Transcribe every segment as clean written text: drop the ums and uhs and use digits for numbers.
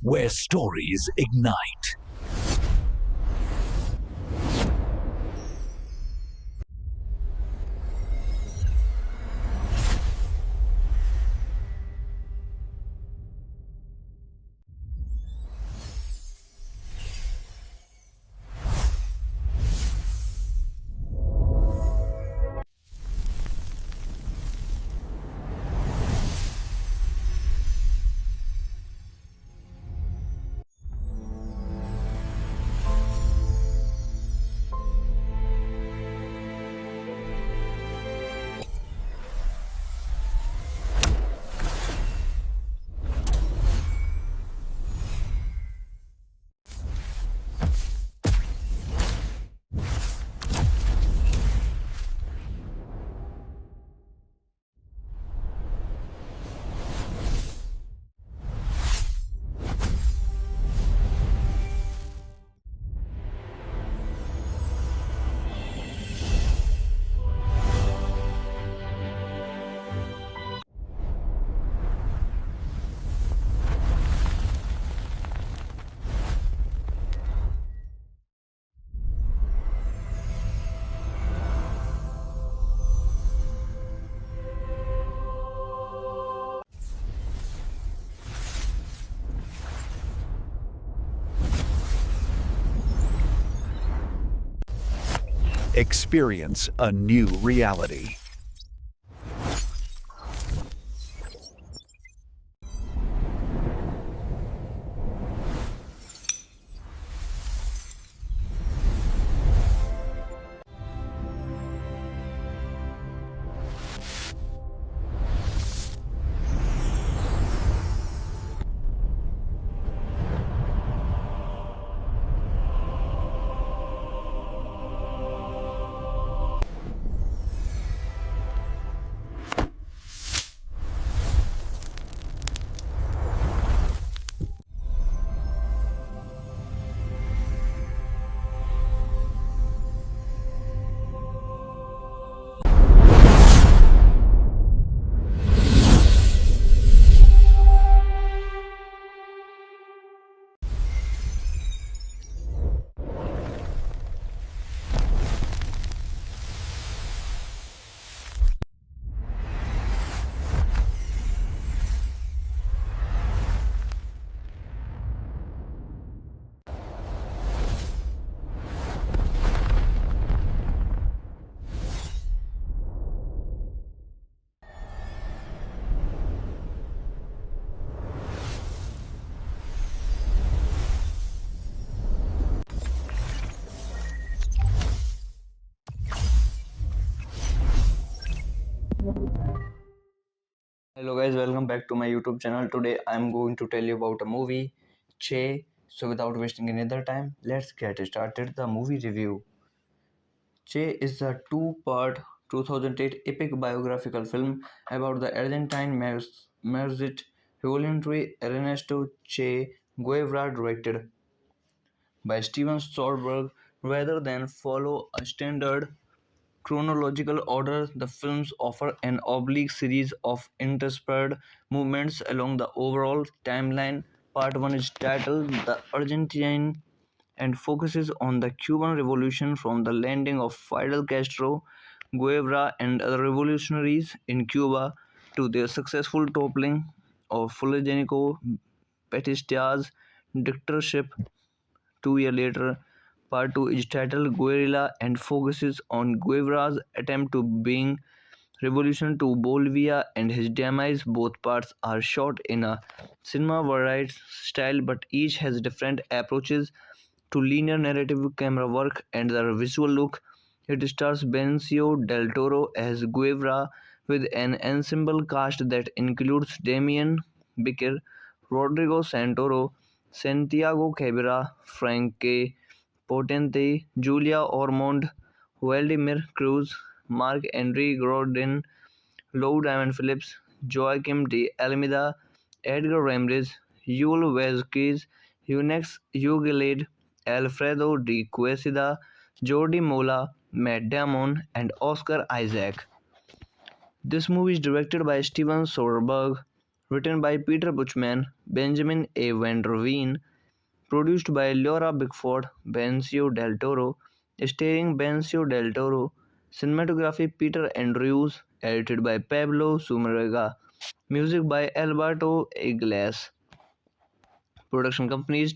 where stories ignite. Experience a new reality. Hello guys, welcome back to my YouTube channel. Today I'm going to tell you about a movie, Che. So without wasting any other time, let's get started the movie review. Che is a two-part 2008 epic biographical film about the Argentine Marxist revolutionary Ernesto Che Guevara, directed by Steven Soderbergh. Rather than follow a standard chronological order, the films offer an oblique series of interspersed movements along the overall timeline. Part 1 is titled The Argentine and focuses on the Cuban Revolution from the landing of Fidel Castro, Guevara, and other revolutionaries in Cuba to their successful toppling of Fulgencio Batista's dictatorship 2 years later. Part 2 is titled Guerrilla and focuses on Guevara's attempt to bring revolution to Bolivia and his demise. Both parts are shot in a cinema variety style, but each has different approaches to linear narrative, camera work, and the visual look. It stars Benicio del Toro as Guevara with an ensemble cast that includes Damien Bichir, Rodrigo Santoro, Santiago Cabrera, Frankie Potente, Julia Ormond, Vladimir Cruz, Marc-André Godin, Lou Diamond Phillips, Joaquim de Almeida, Edgar Ramirez, Yul Vazquez, Eunex Ugalade, Alfredo de Quesada, Jordi Mola, Matt Damon, and Oscar Isaac. This movie is directed by Steven Soderbergh, written by Peter Buchman, Benjamin A. Van der Veen, produced by Laura Bickford, Benicio del Toro, starring Benicio del Toro, cinematography Peter Andrews, edited by Pablo Sumarega, music by Alberto Iglesias, production companies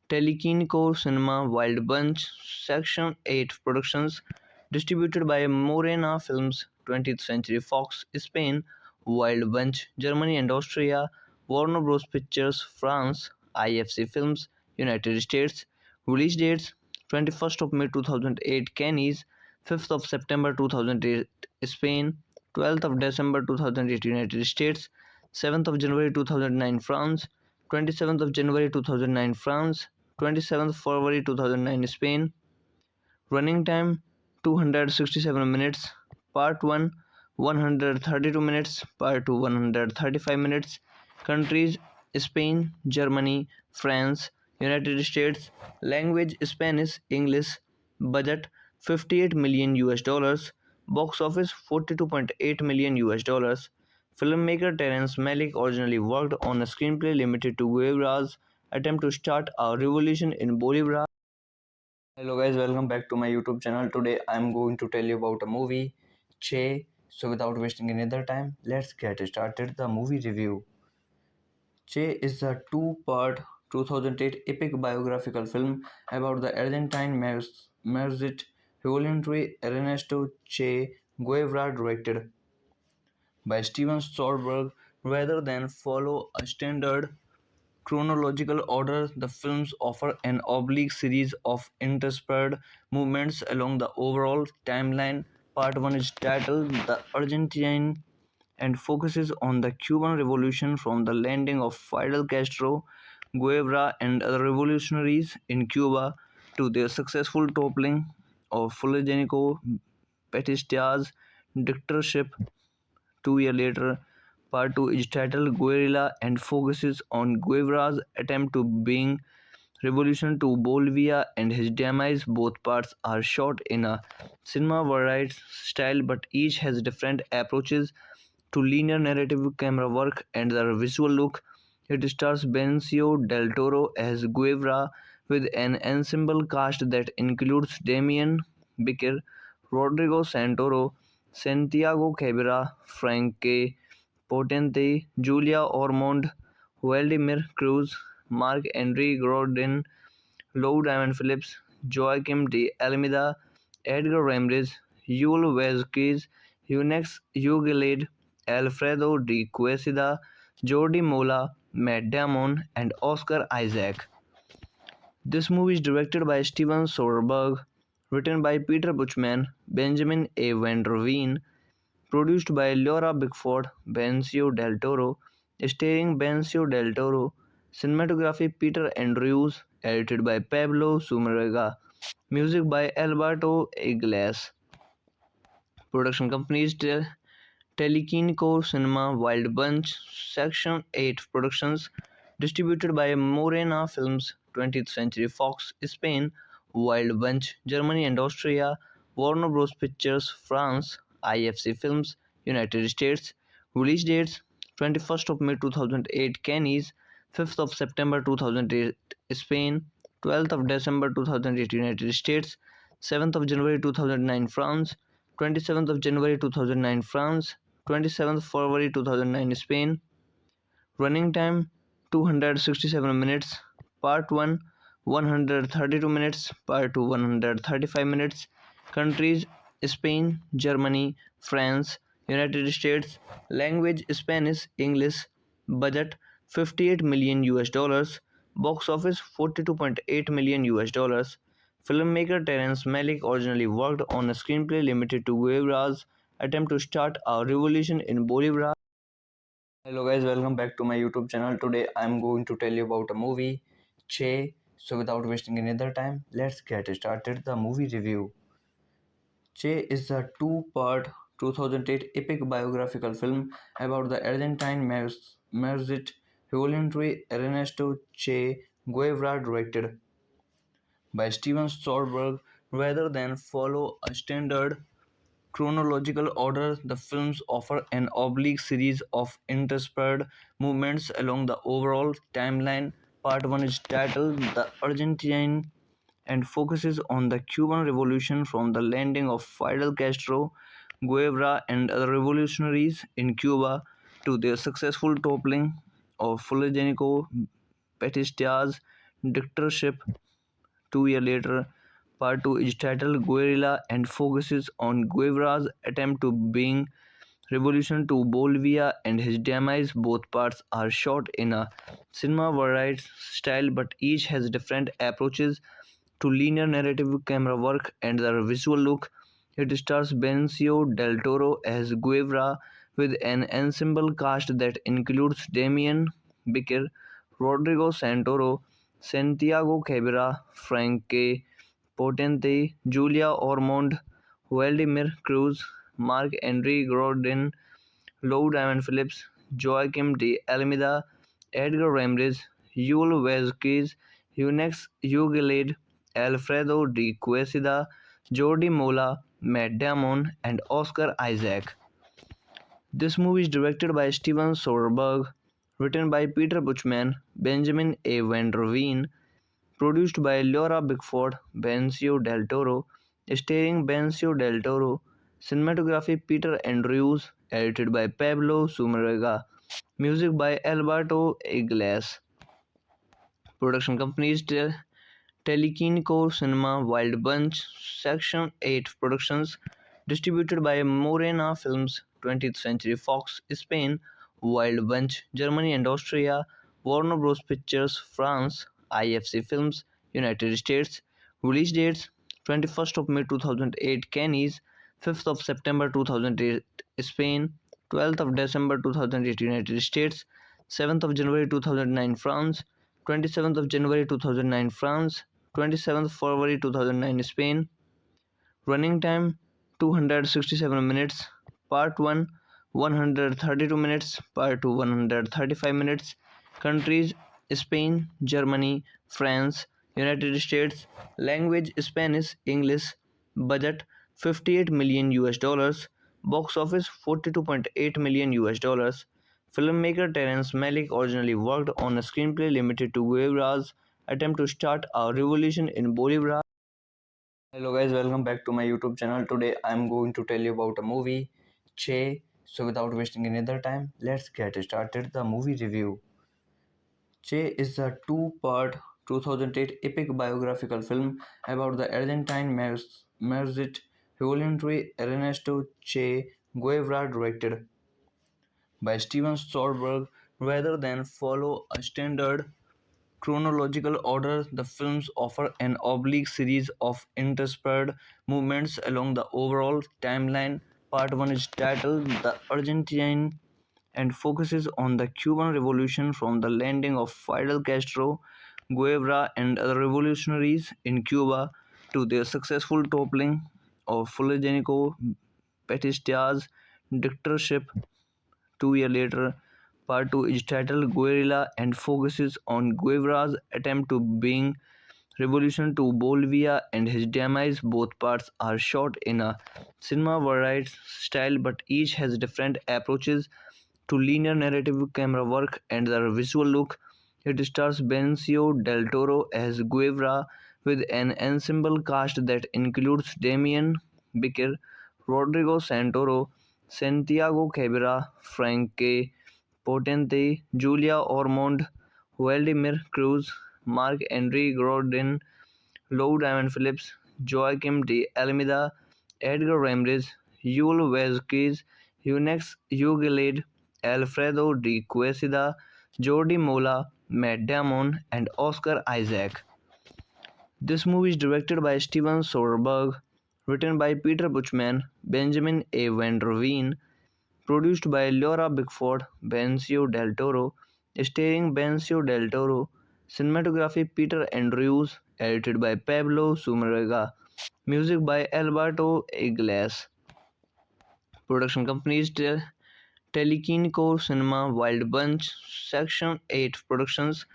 Telekinco Cinema, Wild Bunch, Section 8 Productions, distributed by Morena Films, 20th Century Fox, Spain, Wild Bunch, Germany and Austria, Warner Bros. Pictures, France, IFC Films, United States. Release dates: 21st of May 2008, Cannes, 5th of September 2008, Spain, 12th of December 2008, United States, 7th of January 2009, France, 27th of January 2009, France, 27th February 2009, Spain. Running time 267 minutes. Part 1 132 minutes. Part 2 135 minutes. Countries: Spain, Germany, France, United States. Language: Spanish, English. Budget: 58 million US dollars. Box office: 42.8 million US dollars. Filmmaker Terrence Malick originally worked on a screenplay limited to Guevara's attempt to start a revolution in Bolivia. Hello guys, welcome back to my YouTube channel. Today I'm going to tell you about a movie, Che. So without wasting any other time, let's get started the movie review. Che is a two-part 2008 epic biographical film about the Argentine Marxist revolutionary Ernesto Che Guevara, directed by Steven Soderbergh. Rather than follow a standard chronological order, the films offer an oblique series of interspersed movements along the overall timeline. Part 1 is titled The Argentine and focuses on the Cuban Revolution from the landing of Fidel Castro, Guevara, and other revolutionaries in Cuba to their successful toppling of Fulgencio Batista's dictatorship 2 years later. Part 2 is titled Guerrilla and focuses on Guevara's attempt to bring revolution to Bolivia and his demise. Both parts are shot in a cinema variety style, but each has different approaches to linear narrative, camera work, and the visual look. It stars Benicio del Toro as Guevara with an ensemble cast that includes Damien Bichir, Rodrigo Santoro, Santiago Cabrera, Frankie Potente, Julia Ormond, Vladimir Cruz, Marc-André Godin, Lou Diamond Phillips, Joaquim de Almeida, Edgar Ramirez, Yul Vazquez, Eunex Ugalid, Alfredo de Quesada, Jordi Mola, Matt Damon, and Oscar Isaac. This movie is directed by Steven Soderbergh, written by Peter Buchman, Benjamin A. Van der Veen, produced by Laura Bickford, Benicio del Toro, starring Benicio del Toro, cinematography Peter Andrews, edited by Pablo Sumarega, music by Alberto Iglesias, production companies Telekinco Cinema, Wild Bunch, Section 8 Productions, distributed by Morena Films, 20th Century Fox, Spain, Wild Bunch, Germany and Austria, Warner Bros. Pictures, France, IFC Films, United States. Release dates: 21st of May 2008, Cannes, 5th of September 2008, Spain, 12th of December 2008, United States, 7th of January 2009, France, 27th of January 2009, France, 27th February 2009, Spain. Running time 267 minutes. Part 1 132 minutes. Part 2 135 minutes. Countries: Spain, Germany, France, United States. Language: Spanish, English. Budget: 58 million US dollars. Box office: 42.8 million US dollars. Filmmaker Terrence Malick originally worked on a screenplay limited to Guevara's attempt to start a revolution in Bolivia. Hello guys, welcome back to my YouTube channel. Today I'm going to tell you about a movie, Che. So without wasting any other time, let's get started the movie review. Che is a two-part 2008 epic biographical film about the Argentine Marxist revolutionary Ernesto Che Guevara, directed by Steven Soderbergh. Rather than follow a standard chronological order, the films offer an oblique series of interspersed movements along the overall timeline. Part 1 is titled The Argentine and focuses on the Cuban Revolution from the landing of Fidel Castro, Guevara, and other revolutionaries in Cuba to their successful toppling of Fulgencio Batista's dictatorship 2 years later. Part 2 is titled Guerrilla and focuses on Guevara's attempt to bring revolution to Bolivia and his demise. Both parts are shot in a cinema variety style, but each has different approaches to linear narrative camera work and the visual look. It stars Benicio del Toro as Guevara with an ensemble cast that includes Damien Bichir, Rodrigo Santoro, Santiago Cabrera, Frankie Potente, Julia Ormond, Vladimir Cruz, Marc-André Gordon, Lou Diamond Phillips, Joaquim de Almeida, Edgar Ramirez, Yul Vazquez, Eunex Ugalade, Alfredo de Quesada, Jordi Mola, Matt Damon, and Oscar Isaac. This movie is directed by Steven Soderbergh, written by Peter Buchman, Benjamin A. Van der Veen, produced by Laura Bickford, Benicio del Toro, starring Benicio del Toro, cinematography Peter Andrews, edited by Pablo Sumarega, music by Alberto Iglesias. Production companies Telequinico Cinema, Wild Bunch, Section 8 Productions, distributed by Morena Films, 20th Century Fox, Spain, Wild Bunch, Germany and Austria, Warner Bros. Pictures, France, IFC Films, United States. Release dates 21st of May 2008, Cannes, 5th of September 2008, Spain, 12th of December 2008, United States, 7th of January 2009, France, 27th of January 2009, France, 27th February 2009, Spain. Running time 267 minutes. Part 1 132 minutes. Part 2 135 minutes. Countries Spain, Germany, France, United States. Language Spanish, English. Budget 58 million US dollars. Box office 42.8 million US dollars. Filmmaker Terrence Malick originally worked on a screenplay limited to Guevara's attempt to start a revolution in Bolivia. Hello guys, welcome back to my YouTube channel. Today I'm going to tell you about a movie, Che. So without wasting any other time, let's get started the movie review. Che is a two-part 2008 epic biographical film about the Argentine Marxist revolutionary Ernesto Che Guevara, directed by Steven Soderbergh. Rather than follow a standard chronological order, the films offer an oblique series of interspersed movements along the overall timeline. Part 1 is titled The Argentine and focuses on the Cuban Revolution from the landing of Fidel Castro, Guevara, and other revolutionaries in Cuba to their successful toppling of Fulgencio Batista's dictatorship 2 years later. Part 2 is titled Guerrilla and focuses on Guevara's attempt to bring revolution to Bolivia and his demise. Both parts are shot in a cinema variety style, but each has different approaches to linear narrative camera work and the visual look. It stars Benicio del Toro as Guevara with an ensemble cast that includes Damien Bichir, Rodrigo Santoro, Santiago Cabrera, Frankie Potente, Julia Ormond, Vladimir Cruz, Marc-André Gordon, Lou Diamond Phillips, Joaquim de Almeida, Edgar Ramirez, Yul Vazquez, Eunex Ugalade, Alfredo de Quesada, Jordi Mola, Matt Damon, and Oscar Isaac. This movie is directed by Steven Soderbergh, written by Peter Buchman, Benjamin A. Van der Veen, produced by Laura Bickford, Benicio del Toro, starring Benicio del Toro, cinematography Peter Andrews, edited by Pablo Sumarega, music by Alberto Iglesias. Production companies Telequinico Cinema, Wild Bunch, Section 8 Productions,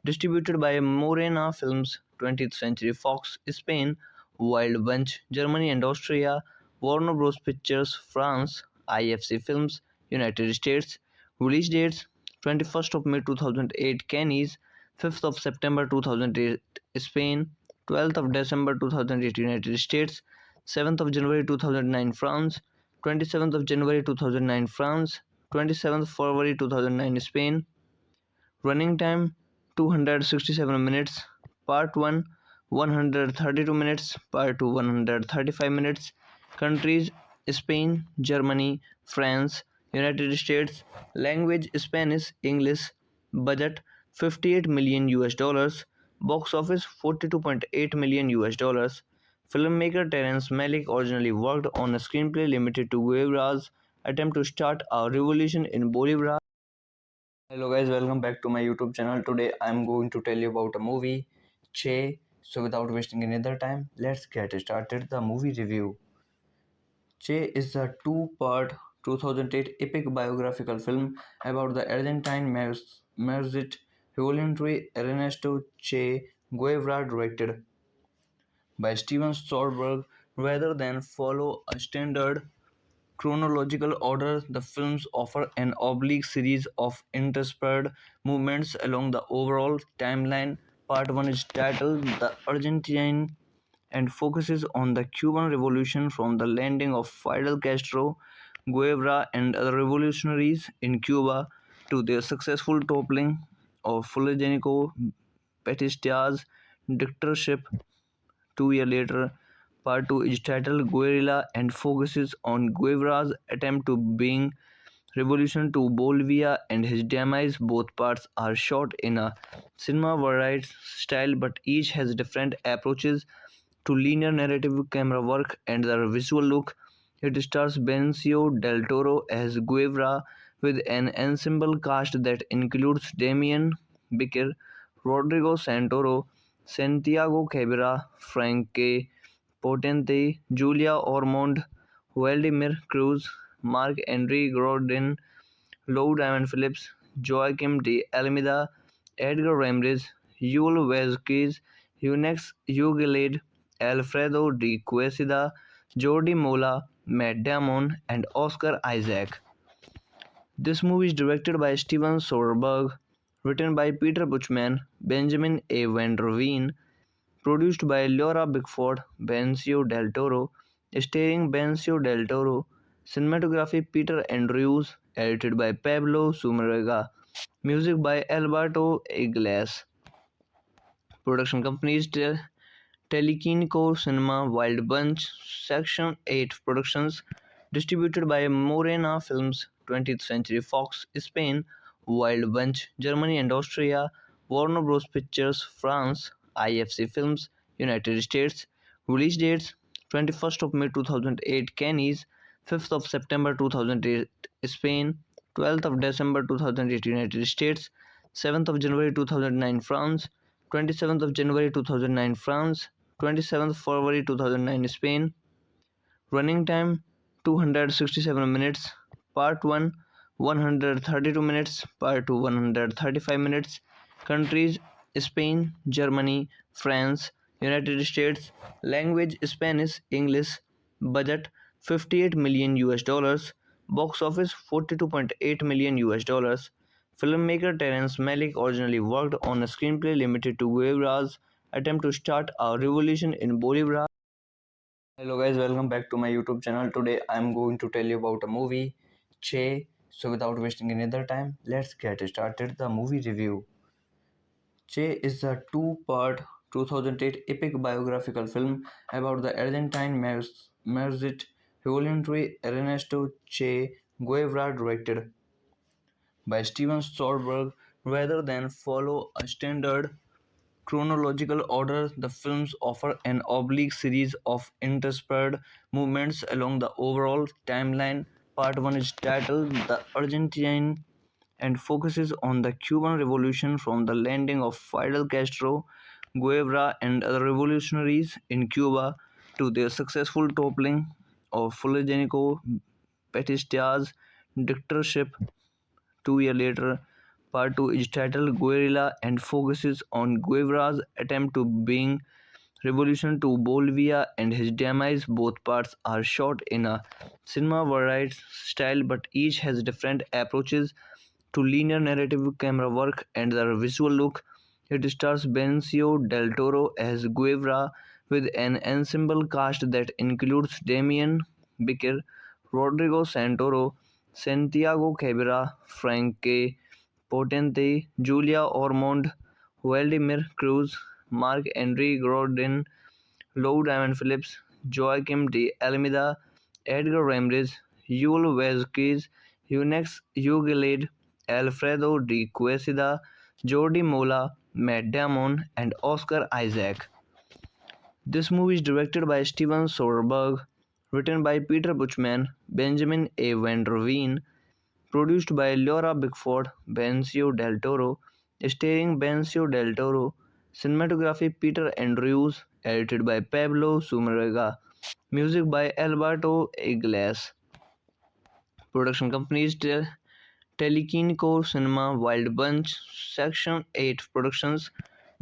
distributed by Morena Films, 20th Century Fox, Spain, Wild Bunch, Germany and Austria, Warner Bros. Pictures, France, IFC Films, United States. Release dates 21st of May 2008 Cannes, 5th of September 2008 Spain, 12th of December 2008 United States, 7th of January 2009 France, 27th of January 2009 France, 27th February 2009 Spain. Running time 267 minutes. Part 1 132 minutes. Part 2 135 minutes. Countries Spain, Germany, France, United States. Language Spanish, English. Budget 58 million US dollars. Box office 42.8 million US dollars. Filmmaker Terrence Malick originally worked on a screenplay limited to Guevara's attempt to start a revolution in Bolivia. Hello guys, welcome back to my YouTube channel. Today I'm going to tell you about a movie, Che. So without wasting any other time, let's get started the movie review. Che is a two-part 2008 epic biographical film about the Argentine Marxist revolutionary Ernesto Che Guevara, directed by Steven Soderbergh. Rather than follow a standard chronological order, the films offer an oblique series of interspersed movements along the overall timeline. Part 1 is titled The Argentine and focuses on the Cuban Revolution from the landing of Fidel Castro, Guevara, and other revolutionaries in Cuba to their successful toppling of Fulgencio Batista's dictatorship 2 years later. Part 2 is titled Guerrilla and focuses on Guevara's attempt to bring revolution to Bolivia and his demise. Both parts are shot in a cinema variety style, but each has different approaches to linear narrative, camera work, and the visual look. It stars Benicio del Toro as Guevara with an ensemble cast that includes Damien Bichir, Rodrigo Santoro, Santiago Cabrera, Frankie Potente, Julia Ormond, Vladimir Cruz, Marc-André Godin, Lou Diamond Phillips, Joaquim de Almeida, Edgar Ramirez, Yul Vazquez, Eunex Ugalade, Alfredo de Quesada, Jordi Mola, Matt Damon, and Oscar Isaac. This movie is directed by Steven Soderbergh, written by Peter Buchman, Benjamin A. Van der Veen, produced by Laura Bickford, Benicio del Toro, starring Benicio del Toro, cinematography Peter Andrews, edited by Pablo Sumarega, music by Alberto Iglesias. Production companies Telequinico Cinema, Wild Bunch, Section 8 Productions, distributed by Morena Films, 20th Century Fox, Spain, Wild Bunch, Germany and Austria, Warner Bros. Pictures, France, IFC Films, United States. Release dates 21st of May 2008 Cannes, 5th of September 2008 Spain, 12th of December 2008 United States, 7th of January 2009 France, 27th of January 2009 France, 27th February 2009 Spain. Running time 267 minutes. Part 1 132 minutes. Part 2 135 minutes. Countries Spain, Germany, France, United States. Language Spanish, English. Budget 58 million US dollars. Box office 42.8 million US dollars. Filmmaker Terrence Malick originally worked on a screenplay limited to Guevara's attempt to start a revolution in Bolivia. Hello guys, welcome back to my YouTube channel. Today I'm going to tell you about a movie, Che. So without wasting any other time, let's get started the movie review. Che is a two-part 2008 epic biographical film about the Argentine Marxist revolutionary Ernesto Che Guevara, directed by Steven Soderbergh. Rather than follow a standard chronological order, the films offer an oblique series of interspersed movements along the overall timeline. Part 1 is titled The Argentine and focuses on the Cuban Revolution from the landing of Fidel Castro, Guevara, and other revolutionaries in Cuba to their successful toppling of Fulgencio Batista's dictatorship 2 years later. Part 2 is titled Guerrilla and focuses on Guevara's attempt to bring revolution to Bolivia and his demise. Both parts are shot in a cinema varied style, but each has different approaches to linear narrative, camera work, and the visual look. It stars Benicio del Toro as Guevara with an ensemble cast that includes Damien Bichir, Rodrigo Santoro, Santiago Cabrera, Franque Potente, Julia Ormond, Vladimir Cruz, Marc-André Godin, Lou Diamond Phillips, Joaquim de Almeida, Edgar Ramirez, Yul Vazquez, Eunex Ugalade, Alfredo de Quesada, Jordi Mola, Matt Damon, and Oscar Isaac. This movie is directed by Steven Soderbergh, written by Peter Buchman, Benjamin A. Van der Veen, produced by Laura Bickford, Benicio del Toro, starring Benicio del Toro, cinematography Peter Andrews, edited by Pablo Sumarega, music by Alberto Iglesias, production companies Telequinco Cinema, Wild Bunch, Section 8 Productions,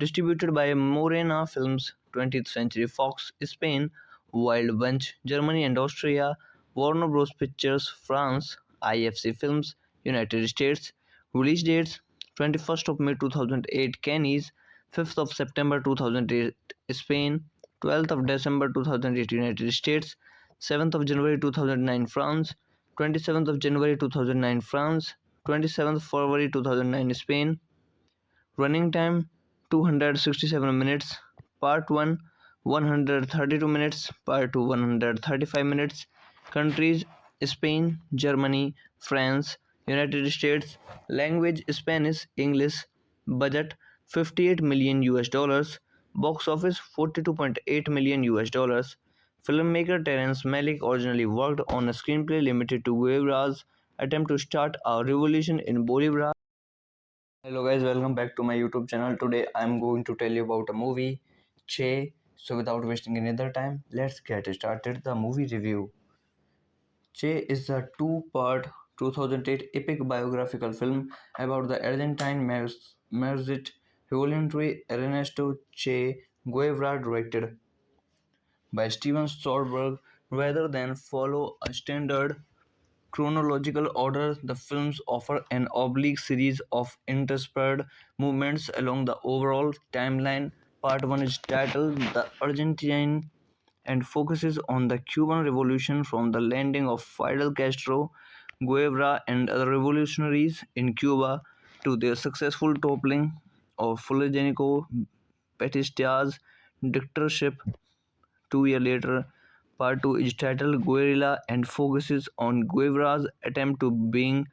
distributed by Morena Films, 20th Century Fox, Spain, Wild Bunch, Germany and Austria, Warner Bros. Pictures, France, IFC Films, United States. Release dates 21st of May 2008, Cannes, 5th of September 2008, Spain, 12th of December 2008, United States, 7th of January 2009, France, 27th of January 2009, France, 27th February 2009, Spain. Running time 267 minutes. Part 1 132 minutes. Part 2 135 minutes. Countries Spain, Germany, France, United States. Language Spanish, English. Budget 58 million US dollars. Box office 42.8 million US dollars. Filmmaker Terrence Malick originally worked on a screenplay limited to Guevara's attempt to start a revolution in Bolivia. Hello guys, welcome back to my YouTube channel. Today I'm going to tell you about a movie, Che. So without wasting any other time, let's get started the movie review. Che is a two-part 2008 epic biographical film about the Argentine Marxist revolutionary Ernesto Che Guevara, directed by Steven Soderbergh. Rather than follow a standard chronological order, the films offer an oblique series of interspersed movements along the overall timeline. Part 1 is titled The Argentine and focuses on the Cuban Revolution from the landing of Fidel Castro, Guevara, and other revolutionaries in Cuba to their successful toppling of Fulgencio Batista's dictatorship 2 years later. Part 2 is titled Guerrilla and focuses on Guevara's attempt to bring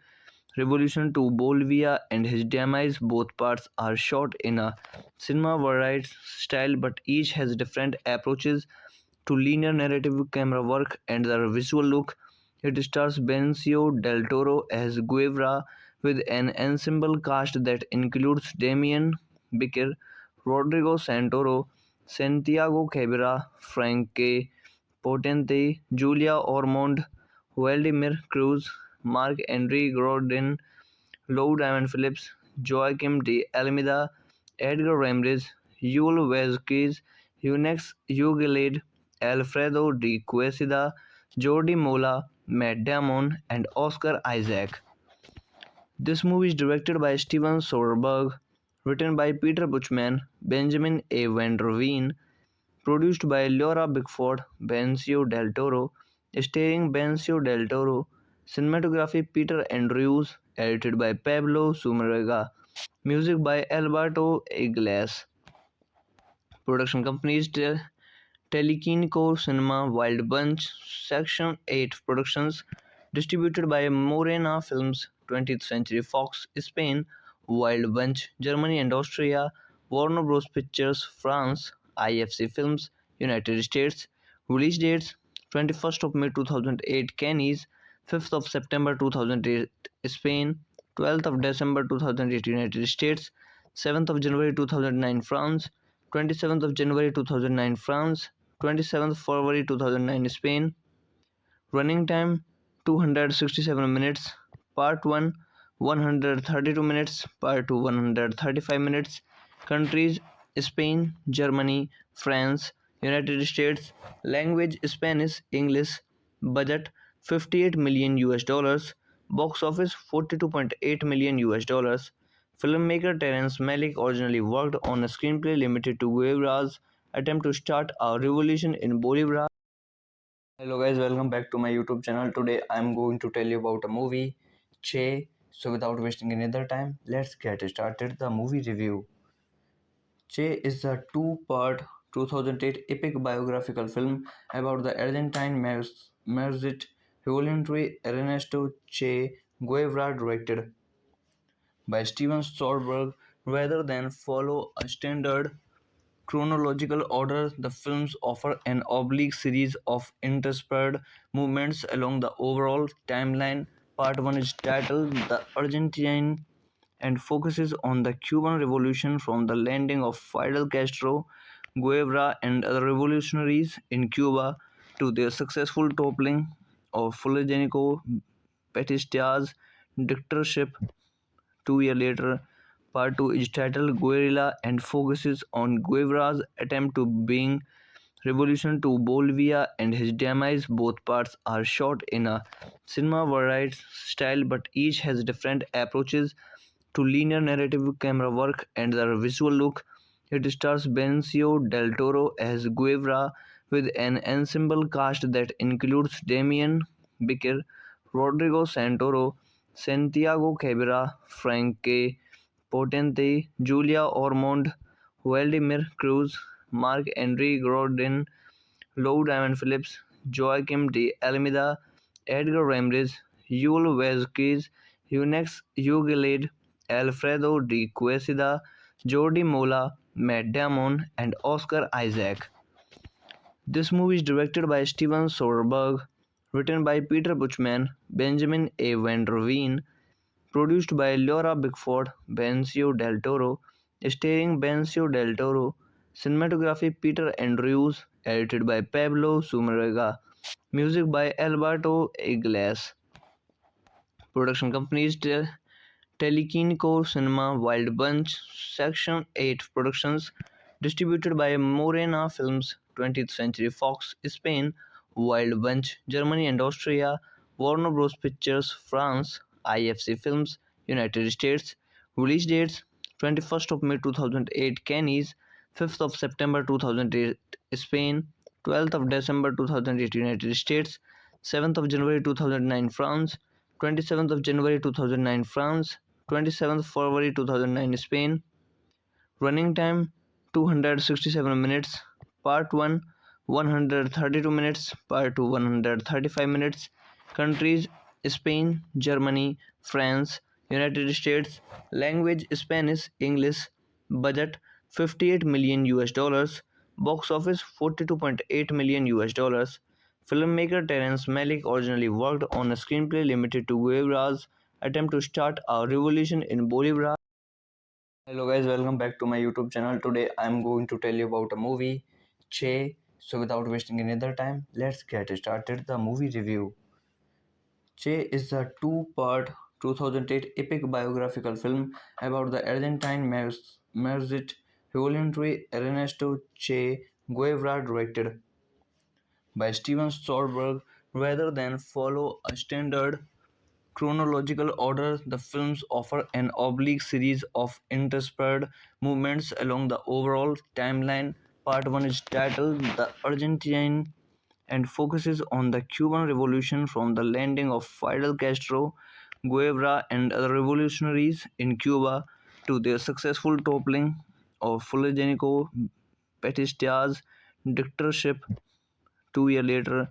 revolution to Bolivia and his demise. Both parts are shot in a cinema varied style, but each has different approaches to linear narrative, camera work, and the visual look. It stars Benicio del Toro as Guevara with an ensemble cast that includes Damien Bichir, Rodrigo Santoro, Santiago Cabrera, Franque Potente, Julia Ormond, Vladimir Cruz, Marc-André Godin, Lou Diamond Phillips, Joaquim de Almeida, Edgar Ramirez, Yul Vazquez, Eunex Ugalade, Alfredo de Quesada, Jordi Mola, Matt Damon, and Oscar Isaac. This movie is directed by Steven Soderbergh, written by Peter Buchman, Benjamin A. Van der Veen, produced by Laura Bickford, Benicio del Toro, starring Benicio del Toro, cinematography Peter Andrews, edited by Pablo Sumarega, music by Alberto Iglesias, production companies Telequinco Cinema, Wild Bunch, Section 8 Productions, distributed by Morena Films, 20th Century Fox, Spain, Wild Bunch, Germany and Austria, Warner Bros. Pictures, France, IFC Films, United States. Release dates 21st of May 2008, Cannes, 5th of September 2008, Spain, 12th of December 2008, United States, 7th of January 2009, France, 27th of January 2009, France, 27th February 2009, Spain. Running time 267 minutes. Part 1 132 minutes. Part 2 135 minutes. Countries Spain, Germany, France, United States. Language Spanish, English. Budget 58 million US dollars. Box office 42.8 million US dollars. Filmmaker Terrence Malick originally worked on a screenplay limited to Guevara's attempt to start a revolution in Bolivia. Hello guys, welcome back to my YouTube channel. Today I'm going to tell you about a movie, Che. So without wasting any other time, let's get started the movie review. Che is a two-part 2008 epic biographical film about the Argentine Marxist revolutionary Ernesto Che Guevara, directed by Steven Soderbergh. Rather than follow a standard chronological order, the films offer an oblique series of interspersed movements along the overall timeline. Part 1 is titled The Argentine and focuses on the Cuban Revolution from the landing of Fidel Castro, Guevara, and other revolutionaries in Cuba to their successful toppling of Fulgencio Batista's dictatorship 2 years later. Part 2 is titled Guerrilla and focuses on Guevara's attempt to bring revolution to Bolivia and his demise. Both parts are shot in a cinema variety style, but each has different approaches to linear narrative camera work and the visual look. It stars Benicio del Toro as Guevara with an ensemble cast that includes Damien Bichir, Rodrigo Santoro, Santiago Cabrera, Frankie Potente, Julia Ormond, Vladimir Cruz, Marc-André Gordon, Lou Diamond Phillips, Joaquim de Almeida, Edgar Ramirez, Yul Vazquez, Eunex Ugalade, Alfredo de Quesada, Jordi Mola, Matt Damon, and Oscar Isaac. This movie is directed by Steven Soderbergh, written by Peter Buchman, Benjamin A. Van der Veen, produced by Laura Bickford, Benicio del Toro, starring Benicio del Toro, cinematography Peter Andrews, edited by Pablo Sumarega, music by Alberto Iglesias. Production companies Telequinico Cinema, Wild Bunch, Section 8 Productions, distributed by Morena Films, 20th Century Fox, Spain, Wild Bunch, Germany and Austria, Warner Bros. Pictures, France, IFC Films, United States. Release dates 21st of May 2008, Cannes, 5th of September 2008, Spain, 12th of December 2008, United States, 7th of January 2009, France, 27th of January 2009, France, 27th February 2009, Spain. Running time 267 minutes. Part 1 132 minutes. Part 2 135 minutes. Countries Spain, Germany, France, United States. Language Spanish, English. Budget 58 million US dollars. Box office 42.8 million US dollars. Filmmaker Terrence Malick originally worked on a screenplay limited to Guevara's attempt to start a revolution in Bolivia. Hello guys, welcome back to my YouTube channel. Today I'm going to tell you about a movie, Che. So without wasting any other time, let's get started the movie review. Che is a two-part 2008 epic biographical film about the Argentine Marxist revolutionary Ernesto Che Guevara, directed by Steven Soderbergh. Rather than follow a standard chronological order, the films offer an oblique series of interspersed movements along the overall timeline. Part 1 is titled The Argentine and focuses on the Cuban Revolution from the landing of Fidel Castro, Guevara, and other revolutionaries in Cuba to their successful toppling of Fulgencio Batista's dictatorship 2 years later.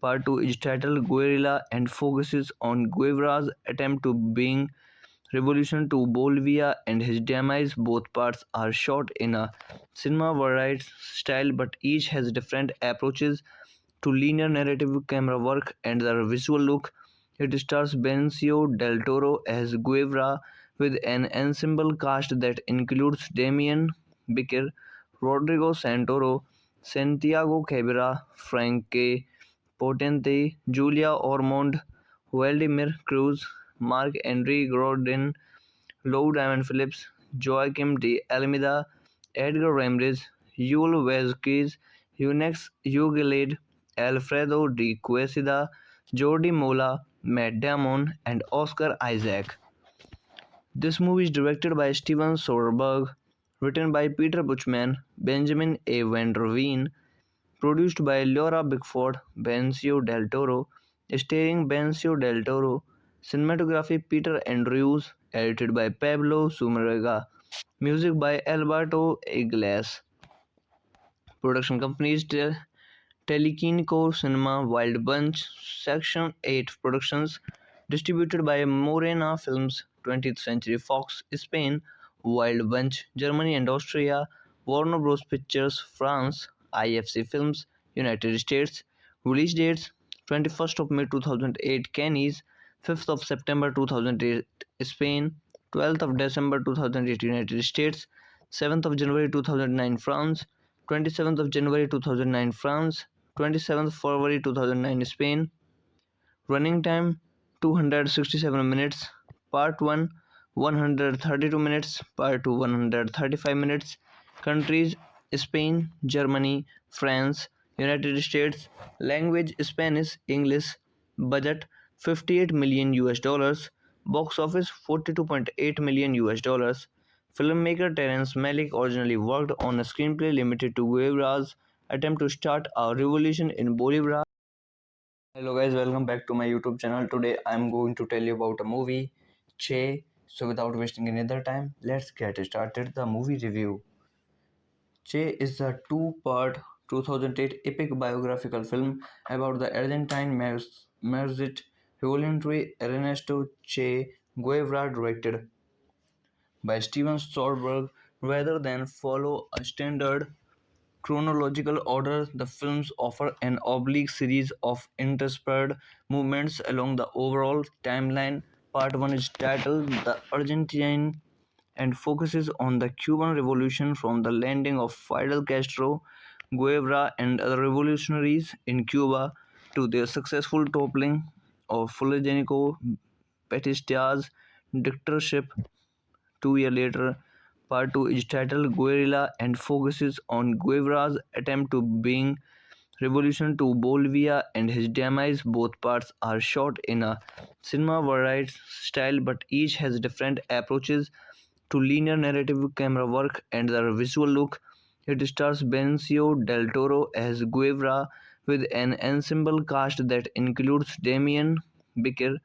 Part 2 is titled Guerrilla and focuses on Guevara's attempt to bring revolution to Bolivia and his demise. Both parts are shot in a cinema variety style, but each has different approaches to linear narrative camera work and the visual look. It stars Benicio del Toro as Guevara with an ensemble cast that includes Damien Bichir, Rodrigo Santoro, Santiago Cabrera, Frankie Potente, Julia Ormond, Vladimir Cruz, Marc-André Gordon, Lou Diamond Phillips, Joaquim de Almeida, Edgar Ramirez, Yul Vasquez, Eunex Ugalid, Alfredo de Quesada, Jordi Mola, Matt Damon, and Oscar Isaac. This movie is directed by Steven Soderbergh, written by Peter Buchman, Benjamin A. Van der Veen, produced by Laura Bickford, Benicio del Toro, starring Benicio del Toro, cinematography Peter Andrews, edited by Pablo Sumarega, music by Alberto Iglesias. Production companies Telekinco Cinema, Wild Bunch, Section 8 Productions, distributed by Morena Films, 20th Century Fox, Spain, Wild Bunch, Germany and Austria, Warner Bros. Pictures, France, IFC Films, United States. Release dates 21st of May 2008, Cannes, 5th of September 2008, Spain, 12th of December 2008, United States, 7th of January 2009, France, 27th of January 2009, France, 27th February 2009, Spain. Running time 267 minutes. Part 1 132 minutes. Part 2 135 minutes. Countries Spain, Germany, France, United States. Language Spanish, English. Budget 58 million US dollars. Box office 42.8 million US dollars. Filmmaker Terrence Malick originally worked on a screenplay limited to Guevara's attempt to start a revolution in Bolivia. Hello guys, welcome back to my YouTube channel. Today I'm going to tell you about a movie, Che. So without wasting any other time, let's get started the movie review. Che is a two-part 2008 epic biographical film about the Argentine Marxist revolutionary Ernesto Che Guevara, directed by Steven Soderbergh. Rather than follow a standard chronological order, the films offer an oblique series of interspersed movements along the overall timeline. Part 1 is titled The Argentine and focuses on the Cuban Revolution from the landing of Fidel Castro, Guevara, and other revolutionaries in Cuba to their successful toppling of Fulgencio Batista's dictatorship 2 years later. Part 2 is titled Guerrilla and focuses on Guevara's attempt to bring revolution to Bolivia and his demise. Both parts are shot in a cinema variety style, but each has different approaches to linear narrative, camera work, and the visual look. It stars Benicio del Toro as Guevara with an ensemble cast that includes Damien Bichir,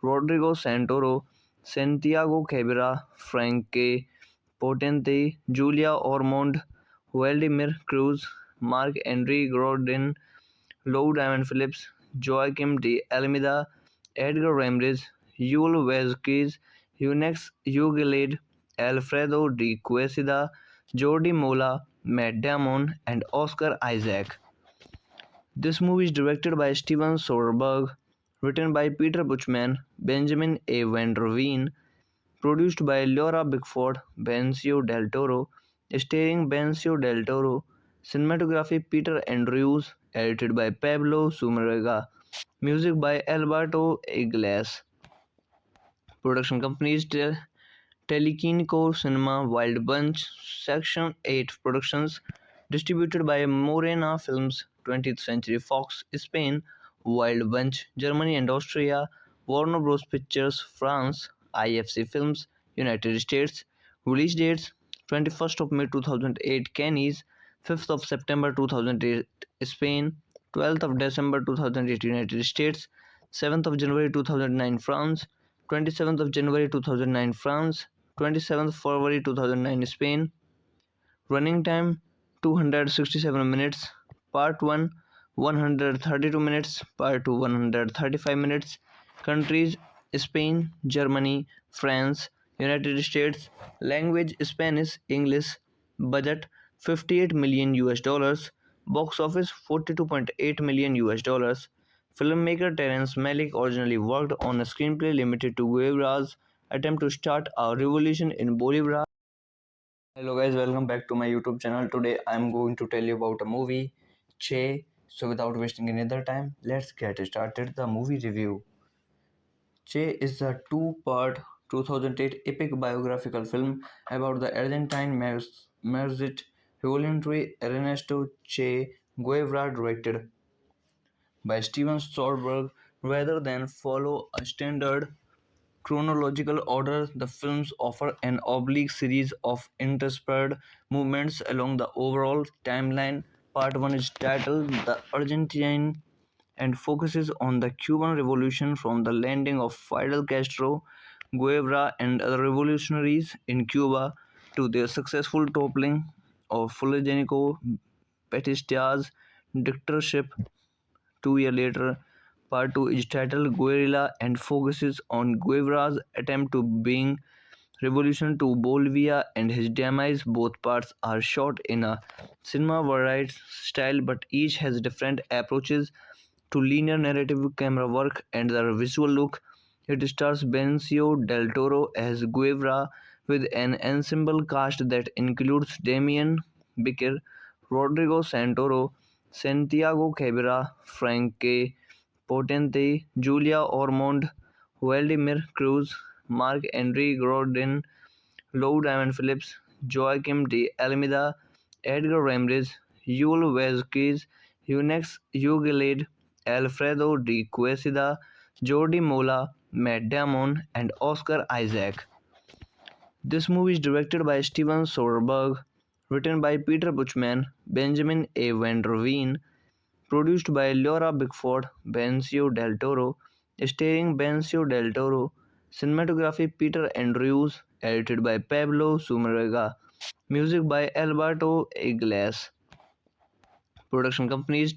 Rodrigo Santoro, Santiago Cabrera, Frankie Potente, Julia Ormond, Vladimir Cruz, Marc-André Gordon, Lou Diamond Phillips, Joaquim de Almeida, Edgar Ramirez, Yul Vasquez, Eunex Ugalid, Alfredo de Quesada, Jordi Mola, Matt Damon, and Oscar Isaac. This movie is directed by Steven Soderbergh, written by Peter Buchman, Benjamin A. Van der Veen, produced by Laura Bickford, Benicio del Toro, starring Benicio del Toro, cinematography Peter Andrews, edited by Pablo Sumarega, music by Alberto Iglesias. Production companies Telekinco Cinema, Wild Bunch, Section 8 Productions, distributed by Morena Films, 20th Century Fox, Spain, Wild Bunch, Germany and Austria, Warner Bros. Pictures, France, IFC Films, United States. Release dates 21st of May 2008, Cannes, 5th of September 2008, Spain, 12th of December 2008, United States, 7th of January 2009, France, 27th of January 2009, France, 27th February 2009, Spain. Running time 267 minutes. Part 1 132 minutes. Part 2 135 minutes. Countries Spain, Germany, France, United States. Language Spanish, English. Budget 58 million US dollars. Box office 42.8 million US dollars. Filmmaker Terrence Malick originally worked on a screenplay limited to Guevara's attempt to start a revolution in Bolivia. Hello guys, welcome back to my YouTube channel. Today I'm going to tell you about a movie, Che. So without wasting any other time, let's get started the movie review. Che is a two-part 2008 epic biographical film about the Argentine Merzit Voluntary Ernesto Che Guevara, directed by Steven Soderbergh. Rather than follow a standard chronological order, the films offer an oblique series of interspersed movements along the overall timeline. Part 1 is titled The Argentine and focuses on the Cuban Revolution from the landing of Fidel Castro, Guevara, and other revolutionaries in Cuba to their successful toppling of Fulgencio Batista's dictatorship 2 years later. Part 2 is titled Guerrilla and focuses on Guevara's attempt to bring revolution to Bolivia and his demise. Both parts are shot in a cinema variety style, but each has different approaches to linear narrative, camera work, and the visual look. It stars Benicio del Toro as Guevara with an ensemble cast that includes Damien Bichir, Rodrigo Santoro, Santiago Cabrera, Franque Potente, Julia Ormond, Vladimir Cruz, Marc-André Godin, Lou Diamond Phillips, Joaquim de Almeida, Edgar Ramirez, Yul Vazquez, Eunex Ugalade, Alfredo de Quesada, Jordi Mola, Matt Damon, and Oscar Isaac. This movie is directed by Steven Soderbergh, written by Peter Buchman, Benjamin A. Van der Veen, produced by Laura Bickford, Benicio del Toro, starring Benicio del Toro, cinematography Peter Andrews, edited by Pablo Sumarega, music by Alberto Iglesias. Production companies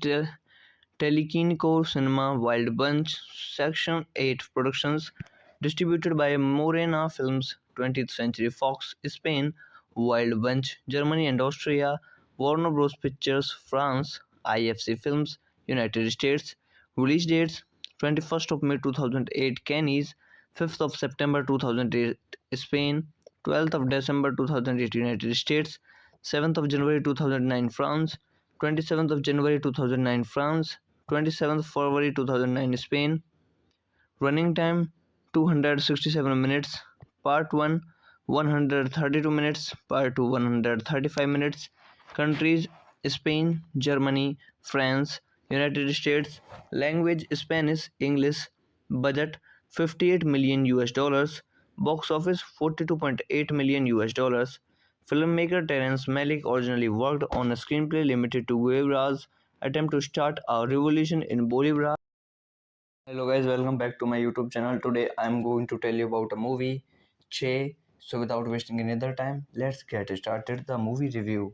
Telequinco Cinema, Wild Bunch, Section 8 Productions, distributed by Morena Films, 20th Century Fox, Spain, Wild Bunch, Germany and Austria, Warner Bros. Pictures, France, IFC Films, United States. Release dates 21st of May 2008, Cannes, 5th of September 2008, Spain, 12th of December 2008, United States, 7th of January 2009, France, 27th of January 2009, France, 27th February 2009, Spain. Running time 267 minutes. Part 1 132 minutes. Part 2 135 minutes. Countries Spain, Germany, France, United States. Language Spanish, English. Budget 58 million US dollars. Box office 42.8 million US dollars. Filmmaker Terrence Malick originally worked on a screenplay limited to Guevara's attempt to start a revolution in Bolivia. Hello guys, welcome back to my YouTube channel. Today I'm going to tell you about a movie, Che. So without wasting any other time, let's get started the movie review.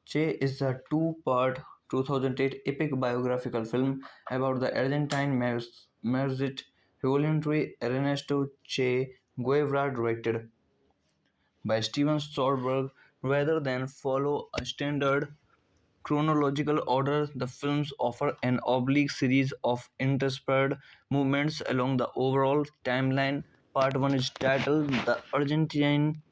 Che is a two-part 2008 epic biographical film about the Argentine Merzit Voluntary Ernesto Che Guevara, directed by Steven Soderbergh. Rather than follow a standard chronological order, the films offer an oblique series of interspersed movements along the overall timeline. Part 1 is titled The Argentine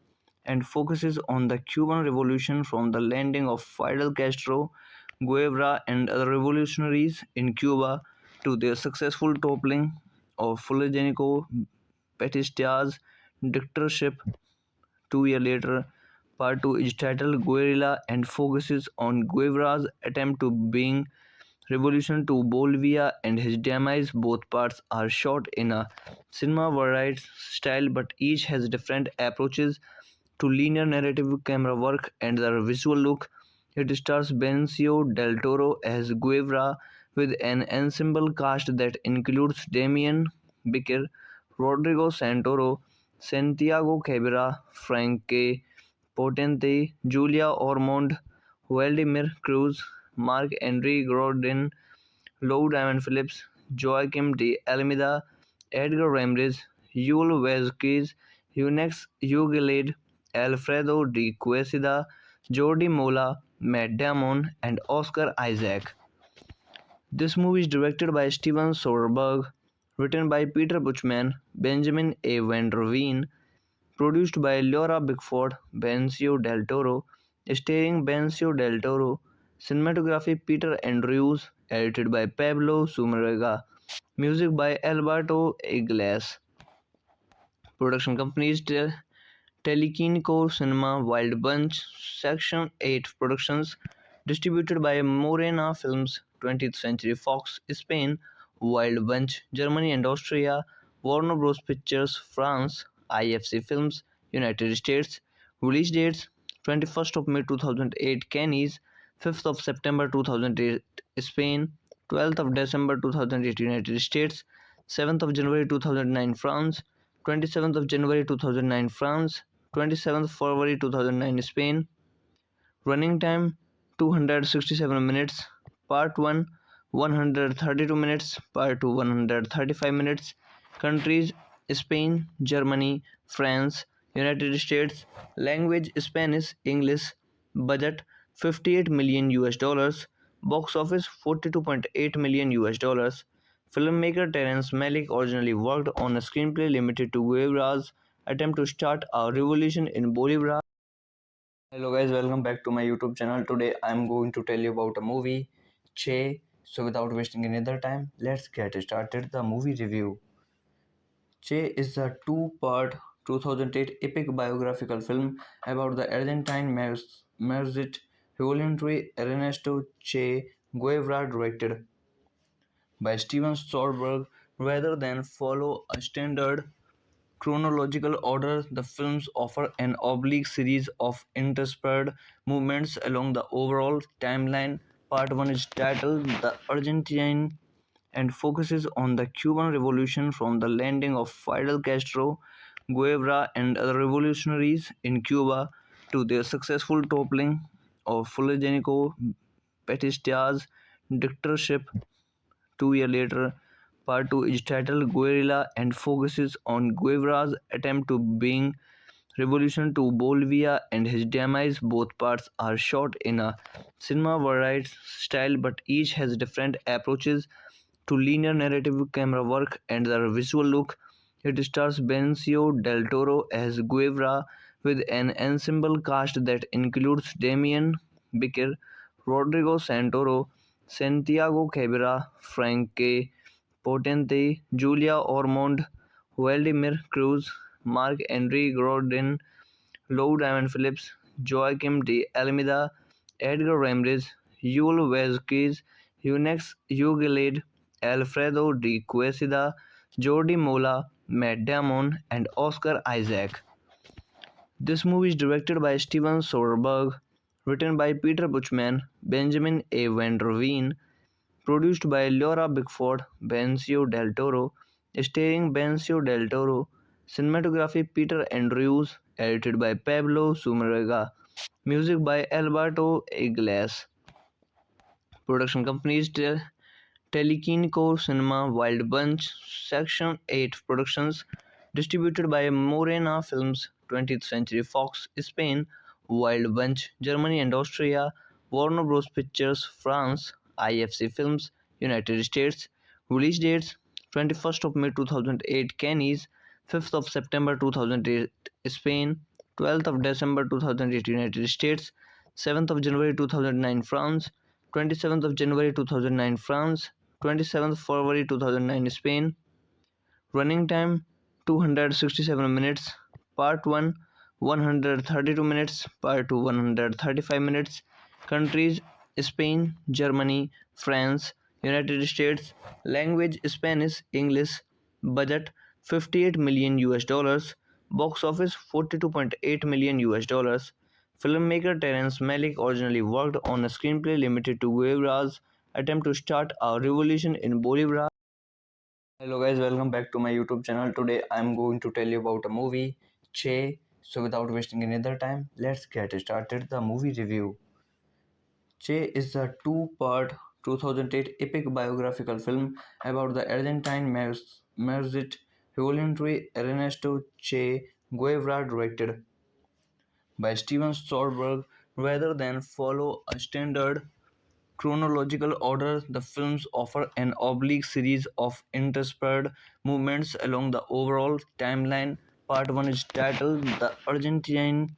and focuses on the Cuban Revolution from the landing of Fidel Castro, Guevara, and other revolutionaries in Cuba to their successful toppling of Fulgencio Batista's dictatorship 2 years later. Part 2 is titled Guerrilla and focuses on Guevara's attempt to bring revolution to Bolivia and his demise. Both parts are shot in a cinema variety style, but each has different approaches to linear narrative, camera work, and the visual look. It stars Benicio del Toro as Guevara with an ensemble cast that includes Damien Bichir, Rodrigo Santoro, Santiago Cabrera, Franque Potente, Julia Ormond, Vladimir Cruz, Marc-André Godin, Lou Diamond Phillips, Joaquim de Almeida, Edgar Ramirez, Yul Vazquez, Eunex Ugalade, Alfredo de Quesada, Jordi Mola, Matt Damon, and Oscar Isaac. This movie is directed by Steven Soderbergh, written by Peter Buchman, Benjamin A. Van der Veen, produced by Laura Bickford, Benicio del Toro, starring Benicio del Toro, cinematography Peter Andrews, edited by Pablo Sumarega, music by Alberto Iglesias. Production companies Telekinko Cinema Wild Bunch Section 8 Productions distributed by Morena Films 20th Century Fox Spain Wild Bunch Germany and Austria Warner Bros Pictures France IFC Films United States Release dates 21st of May 2008 Cannes 5th of September 2008 Spain 12th of December 2008 United States 7th of January 2009 France 27th of January 2009 France 27th February 2009 Spain. Running time 267 minutes. Part 1 132 minutes. Part 2 135 minutes. Countries Spain, Germany, France, United States. Language Spanish, English. Budget 58 million US dollars. Box office 42.8 million US dollars. Filmmaker Terrence Malick originally worked on a screenplay limited to Guevara's attempt to start a revolution in Bolivia. Hello guys, welcome back to my YouTube channel. Today I'm going to tell you about a movie, Che. So without wasting any other time, let's get started the movie review. Che is a two-part 2008 epic biographical film about the Argentine Marxist revolutionary Ernesto Che Guevara, directed by Steven Soderbergh. Rather than follow a standard chronological order, the films offer an oblique series of interspersed movements along the overall timeline. Part 1 is titled The Argentine and focuses on the Cuban Revolution from the landing of Fidel Castro, Guevara, and other revolutionaries in Cuba to their successful toppling of Fulgencio Batista's dictatorship 2 years later. Part 2 is titled Guerrilla and focuses on Guevara's attempt to bring revolution to Bolivia and his demise. Both parts are shot in a cinema variety style, but each has different approaches to linear narrative camera work and the visual look. It stars Benicio del Toro as Guevara with an ensemble cast that includes Damien Bichir, Rodrigo Santoro, Santiago Cabrera, Frankie Potente, Julia Ormond, Vladimir Cruz, Marc-Henri Gordon, Lou Diamond Phillips, Joaquim de Almeida, Edgar Ramirez, Yul Vazquez, Eunex Ugalid, Alfredo de Quesada, Jordi Mola, Matt Damon, and Oscar Isaac. This movie is directed by Steven Soderbergh, written by Peter Buchman, Benjamin A. Van der Veen, produced by Laura Bickford, Benicio del Toro, starring Benicio del Toro, cinematography Peter Andrews, edited by Pablo Sumarega, music by Alberto Iglesias. Production companies Telekinko Cinema Wild Bunch Section 8 Productions distributed by Morena Films 20th Century Fox Spain Wild Bunch Germany and Austria Warner Bros Pictures France IFC Films United States Release dates 21st of May 2008 Cannes 5th of September 2008 Spain 12th of December 2008 United States 7th of January 2009 France 27th of January 2009 France 27th February 2009 Spain. Running time 267 minutes. Part 1 132 minutes. Part 2 135 minutes. Countries Spain, Germany, France, United States. Language Spanish, English. Budget 58 million US dollars. Box office 42.8 million US dollars. Filmmaker Terrence Malick originally worked on a screenplay limited to Guevara's attempt to start a revolution in Bolivia. Hello guys, welcome back to my YouTube channel. Today I'm going to tell you about a movie, Che. So without wasting any other time, let's get started the movie review. Che is a two-part 2008 epic biographical film about the Argentine Marxist revolutionary Ernesto Che Guevara, directed by Steven Soderbergh. Rather than follow a standard chronological order, the films offer an oblique series of interspersed movements along the overall timeline. Part 1 is titled The Argentine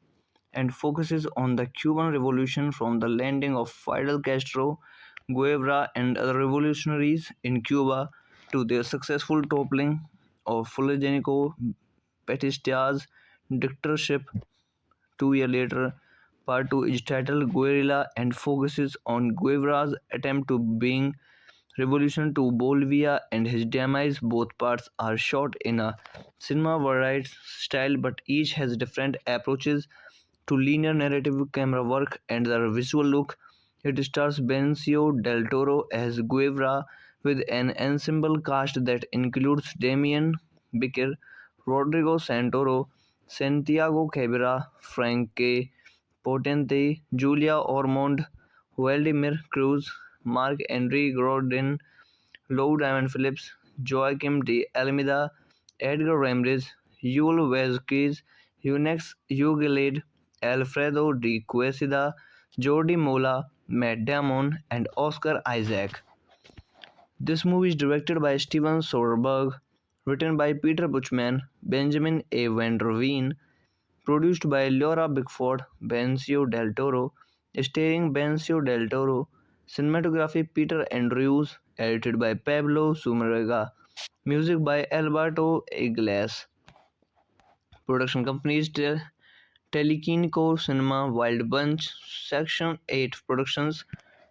and focuses on the Cuban Revolution from the landing of Fidel Castro, Guevara, and other revolutionaries in Cuba to their successful toppling of Fulgencio Batista's dictatorship 2 years later. Part 2 is titled Guerrilla and focuses on Guevara's attempt to bring revolution to Bolivia and his demise. Both parts are shot in a cinema variety style, but each has different approaches to linear narrative, camera work, and the visual look. It stars Benicio del Toro as Guevara with an ensemble cast that includes Damien Bichir, Rodrigo Santoro, Santiago Cabrera, Frankie Potente, Julia Ormond, Vladimir Cruz, Marc-André Godin, Lou Diamond Phillips, Joaquim de Almeida, Edgar Ramirez, Yul Vazquez, Eunex Ugalade, Alfredo de Quesada, Jordi Mola, Matt Damon, and Oscar Isaac. This movie is directed by Steven Soderbergh, written by Peter Buchman, Benjamin A. Van der Veen, produced by Laura Bickford, Benicio del Toro, starring Benicio del Toro, cinematography Peter Andrews, edited by Pablo Sumarega, music by Alberto Iglesias. Production companies Telequinico Cinema, Wild Bunch, Section 8 Productions,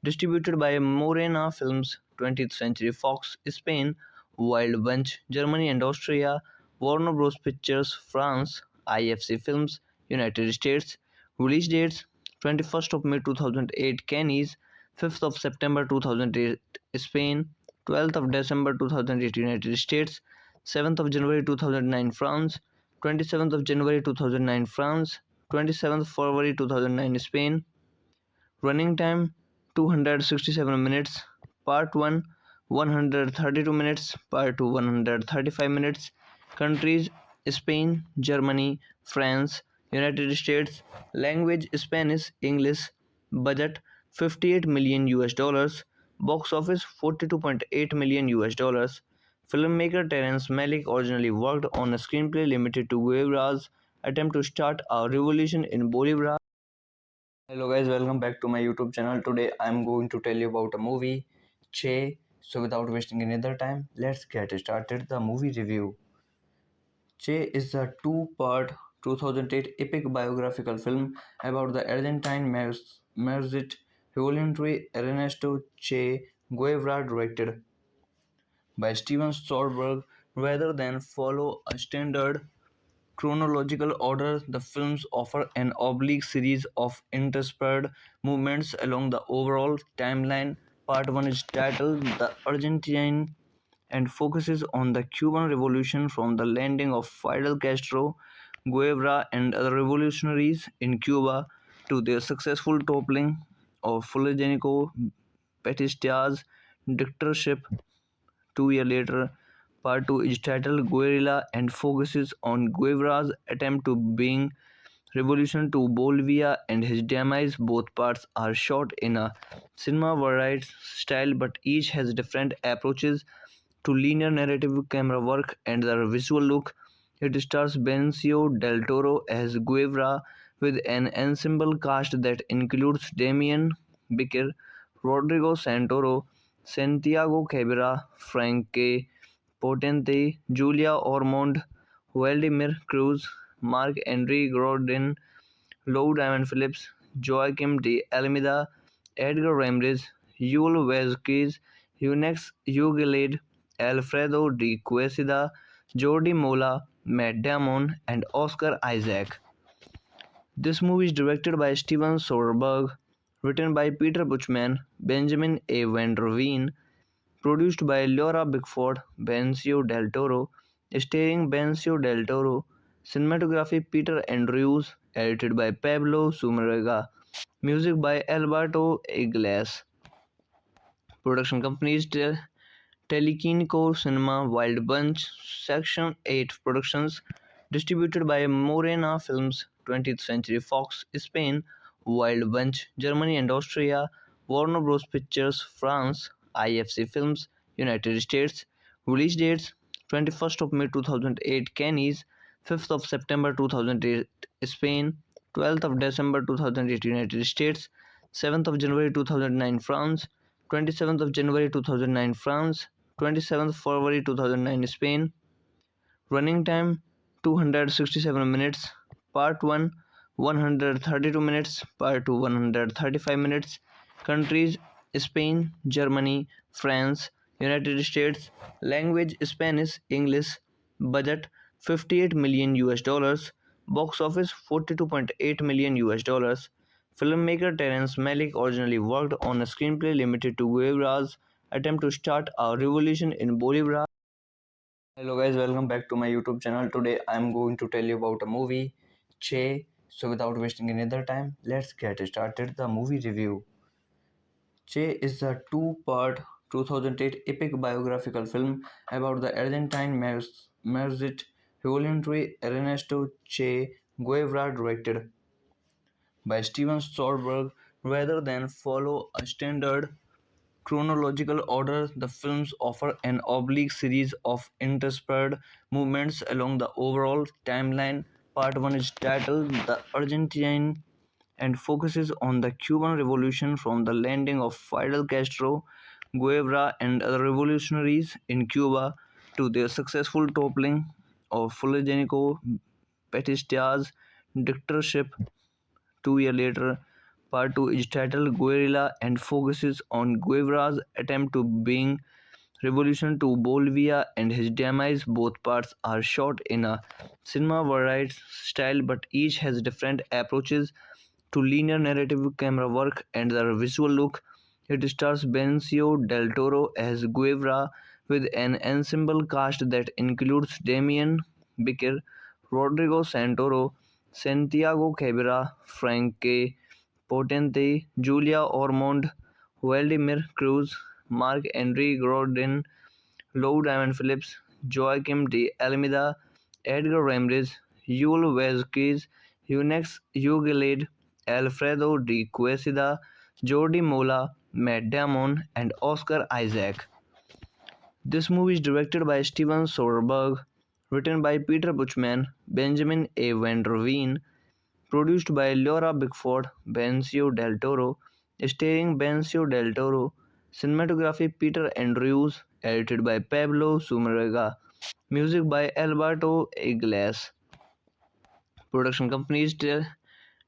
distributed by Morena Films, 20th Century Fox, Spain, Wild Bunch, Germany and Austria, Warner Bros. Pictures, France, IFC Films, United States. Release dates 21st of May 2008, Cannes, 5th of September 2008, Spain, 12th of December 2008, United States, 7th of January 2009, France, 27th of January 2009, France, 27th February 2009, Spain. Running time 267 minutes. Part 1 132 minutes. Part 2 135 minutes. Countries Spain, Germany, France, United States. Language Spanish, English. Budget 58 million US dollars. Box office 42.8 million US dollars. Filmmaker Terrence Malick originally worked on a screenplay limited to Guevara's attempt to start a revolution in Bolivia. Hello guys, welcome back to my YouTube channel. Today I'm going to tell you about a movie, Che. So without wasting any other time, let's get started the movie review. Che is a two-part 2008 epic biographical film about the Argentine Marxist revolutionary Ernesto Che Guevara, directed by Steven Soderbergh. Rather than follow a standard chronological order, the films offer an oblique series of interspersed movements along the overall timeline. Part 1 is titled The Argentine and focuses on the Cuban Revolution from the landing of Fidel Castro, Guevara, and other revolutionaries in Cuba to their successful toppling of Fulgencio Batista's dictatorship 2 years later. Part 2 is titled Guerrilla and focuses on Guevara's attempt to bring revolution to Bolivia and his demise. Both parts are shot in a cinema variety style, but each has different approaches to linear narrative, camera work, and the visual look. It stars Benicio del Toro as Guevara with an ensemble cast that includes Damien Bichir, Rodrigo Santoro, Santiago Cabrera, Frankie Potente, Julia Ormond, Vladimir Cruz, Marc-André Godin, Lou Diamond Phillips, Joaquim de Almeida, Edgar Ramirez, Yul Vazquez, Eunex Ugalade, Alfredo de Quesada, Jordi Mola, Matt Damon, and Oscar Isaac. This movie is directed by Steven Soderbergh, written by Peter Buchman, Benjamin A. Van der Veen, produced by Laura Bickford, Benicio del Toro, starring Benicio del Toro, cinematography Peter Andrews, edited by Pablo Sumarega, music by Alberto Iglesias. Production companies Telequinico Cinema, Wild Bunch, Section 8 Productions, distributed by Morena Films, 20th Century Fox, Spain, Wild Bunch, Germany and Austria, Warner Bros. Pictures, France, IFC Films, United States. Release dates 21st of May 2008, Cannes, 5th of September 2008, Spain, 12th of December 2008, United States, 7th of January 2009, France, 27th of January 2009, France, 27th February 2009, Spain. Running time 267 minutes. Part 1 132 minutes, Part 2 135 minutes. Countries: Spain, Germany, France, United States. Language: Spanish, English. Budget: 58 million US dollars. Box office: 42.8 million US dollars. Filmmaker Terrence Malick originally worked on a screenplay limited to Guevara's attempt to start a revolution in Bolivia. Hello guys, welcome back to my YouTube channel. Today I am going to tell you about a movie, Che. So without wasting any other time, let's get started the movie review. Che is a two-part 2008 epic biographical film about the Argentine Marxist revolutionary Ernesto Che Guevara, directed by Steven Soderbergh. Rather than follow a standard chronological order, the films offer an oblique series of interspersed movements along the overall timeline. Part 1 is titled The Argentine and focuses on the Cuban Revolution from the landing of Fidel Castro, Guevara, and other revolutionaries in Cuba to their successful toppling of Fulgencio Batista's dictatorship 2 years later. Part 2 is titled Guerrilla and focuses on Guevara's attempt to bring revolution to Bolivia and his demise. Both parts are shot in a cinema variety style, but each has different approaches to linear narrative, camera work, and the visual look. It stars Benicio del Toro as Guevara with an ensemble cast that includes Damien Bichir, Rodrigo Santoro, Santiago Cabrera, Franque Potente, Julia Ormond, Vladimir Cruz, Marc-André Godin, Lou Diamond Phillips, Joaquim de Almeida, Edgar Ramirez, Yul Vazquez, Eunex Ugalade, Alfredo de Quesada, Jordi Mola, Matt Damon, and Oscar Isaac. This movie is directed by Steven Soderbergh, written by Peter Buchman, Benjamin A. Van der Veen, produced by Laura Bickford, Benicio del Toro, starring Benicio del Toro, cinematography Peter Andrews, edited by Pablo Sumarega, music by Alberto Iglesias. Production companies: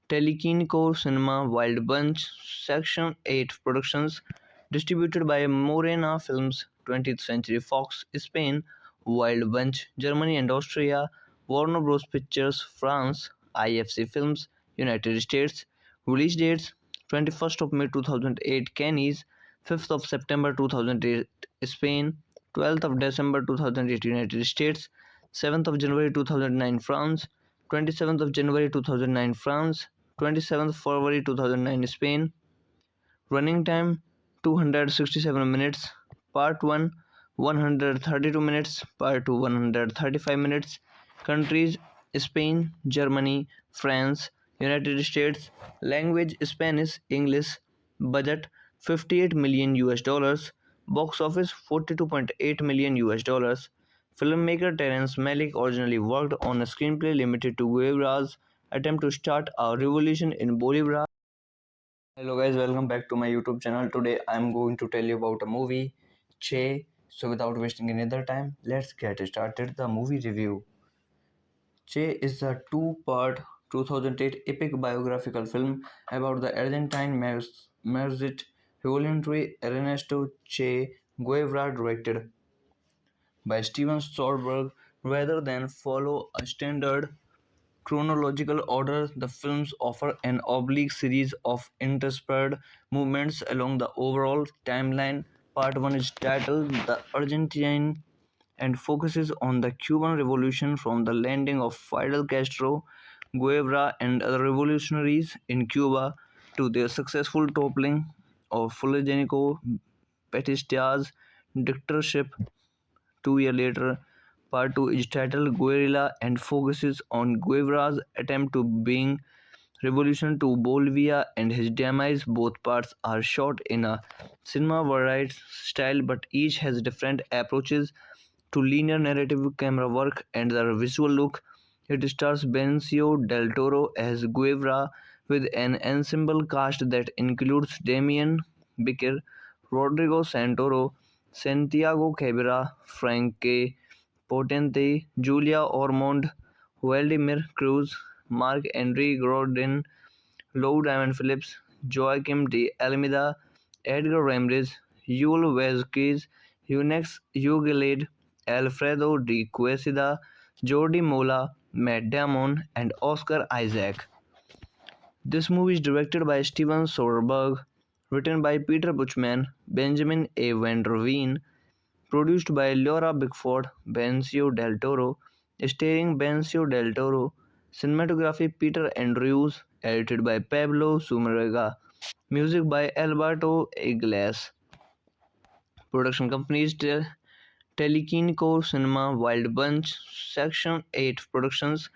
Telequinco Cinema, Wild Bunch, Section 8 Productions, distributed by Morena Films, 20th Century Fox, Spain, Wild Bunch, Germany and Austria, Warner Bros. Pictures, France, IFC Films, United States. Release dates: 21st of May 2008, Cannes, 5th of September 2008, Spain, 12th of December 2008, United States, 7th of January 2009, France, 27th of January 2009, France, 27th February 2009, Spain. Running time: 267 minutes. Part 1 132 minutes, Part 2 135 minutes. Countries: Spain, Germany, France, United States. Language: Spanish, English. Budget: 58 million US dollars. Box office: 42.8 million US dollars. Filmmaker Terrence Malick originally worked on a screenplay limited to Guevara's attempt to start a revolution in Bolivia. Hello guys, welcome back to my YouTube channel. Today I am going to tell you about a movie, Che. So without wasting any other time, let's get started the movie review. Che is a two-part 2008 epic biographical film about the Argentine Marxist revolutionary Ernesto Che Guevara, directed by Steven Soderbergh. Rather than follow a standard chronological order, the films offer an oblique series of interspersed movements along the overall timeline. Part 1 is titled The Argentine and focuses on the Cuban Revolution from the landing of Fidel Castro, Guevara, and other revolutionaries in Cuba to their successful toppling of Fulgencio Batista's dictatorship 2 years later. Part 2 is titled Guerrilla and focuses on Guevara's attempt to bring revolution to Bolivia and his demise. Both parts are shot in a cinema variety style, but each has different approaches to linear narrative, camera work, and the visual look. It stars Benicio del Toro as Guevara with an ensemble cast that includes Damien Bichir, Rodrigo Santoro, Santiago Cabrera, Franque Potente, Julia Ormond, Vladimir Cruz, Mark Henry Gordon, Lou Diamond Phillips, Joaquim de Almeida, Edgar Ramirez, Yul Vazquez, Eunex Ugalid, Alfredo de Quesada, Jordi Mola, Matt Damon, and Oscar Isaac. This movie is directed by Steven Soderbergh, written by Peter Buchman, Benjamin A. Van der Veen, produced by Laura Bickford, Benicio del Toro, starring Benicio del Toro, cinematography Peter Andrews, edited by Pablo Sumarega, music by Alberto Iglesias, production companies Telequinco Cinema, Wild Bunch, Section 8 Productions,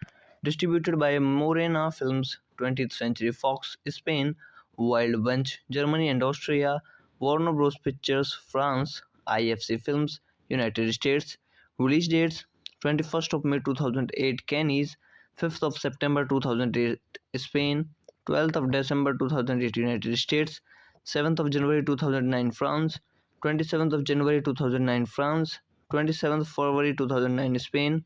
distributed by Morena Films, 20th Century Fox, Spain, Wild Bunch, Germany and Austria, Warner Bros. Pictures, France, IFC Films, United States. Release dates 21st of May 2008, Cannes, 5th of September 2008, Spain, 12th of December 2008, United States, 7th of January 2009, France, 27th of January 2009, France, 27th February 2009, Spain.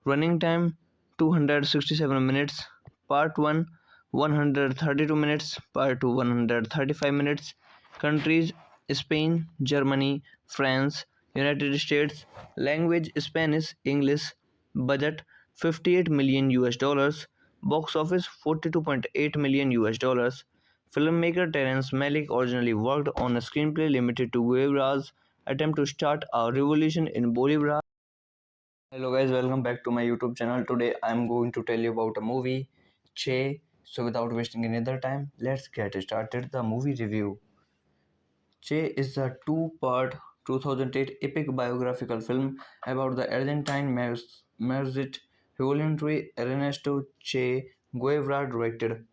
Running time 267 minutes. Part 1 132 minutes. Part 2 135 minutes. Countries Spain, Germany, France, United States. Language Spanish, English. Budget 58 million US dollars. Box office 42.8 million US dollars. Filmmaker Terrence Malick originally worked on a screenplay limited to Guevara's attempt to start a revolution in Bolivia. Hello guys, welcome back to my YouTube channel. Today I'm going to tell you about a movie, Che. So without wasting any other time, let's get started the movie review. Che is a two-part 2008 epic biographical film about the Argentine Marxist revolutionary Ernesto Che Guevara, directed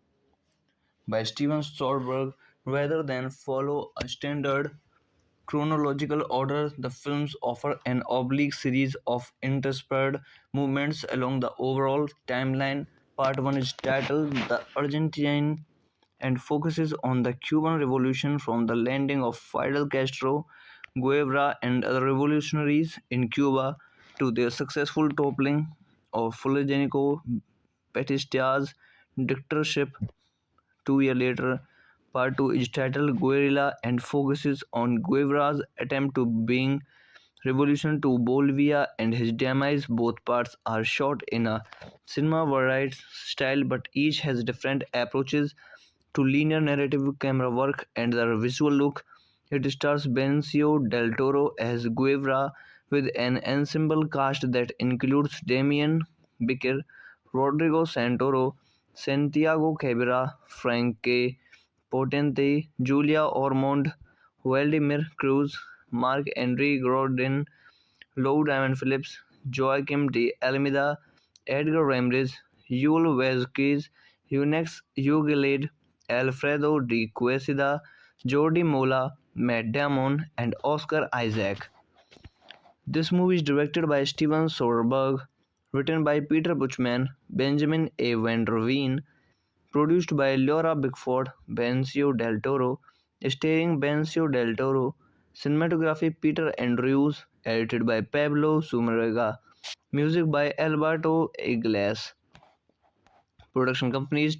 by Steven Soderbergh. Rather than follow a standard chronological order, the films offer an oblique series of interspersed movements along the overall timeline. Part 1 is titled The Argentine and focuses on the Cuban Revolution from the landing of Fidel Castro, Guevara, and other revolutionaries in Cuba to their successful toppling of Fulgencio Batista's dictatorship 2 years later. Part 2 is titled Guerrilla and focuses on Guevara's attempt to bring revolution to Bolivia and his demise. Both parts are shot in a cinema variety style, but each has different approaches to linear narrative, camera work, and the visual look. It stars Benicio del Toro as Guevara with an ensemble cast that includes Damien Bichir, Rodrigo Santoro, Santiago Cabrera, Frankie Potente, Julia Ormond, Vladimir Cruz, Mark Henry Gordon, Lou Diamond Phillips, Joaquim de Almeida, Edgar Ramirez, Yul Vazquez, Eunex Ugalid, Alfredo de Quesada, Jordi Mola, Matt Damon, and Oscar Isaac. This movie is directed by Steven Soderbergh, written by Peter Buchman, Benjamin A. Van der Veen, produced by Laura Bickford, Benicio del Toro, starring Benicio del Toro, cinematography Peter Andrews, edited by Pablo Sumarega, music by Alberto Iglesias, production companies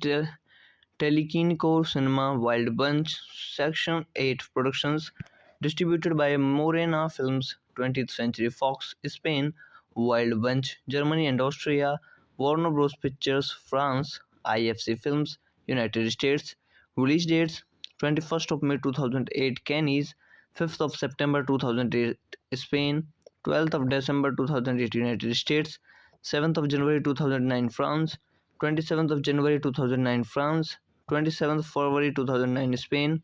Telequinco Cinema, Wild Bunch, Section 8 Productions, distributed by Morena Films, 20th Century Fox, Spain, Wild Bunch, Germany and Austria, Warner Bros. Pictures, France, IFC Films, United States. Release dates 21st of May 2008, Cannes, 5th of September 2008, Spain, 12th of December 2008, United States, 7th of January 2009, France, 27th of January 2009, France, 27th February 2009, Spain.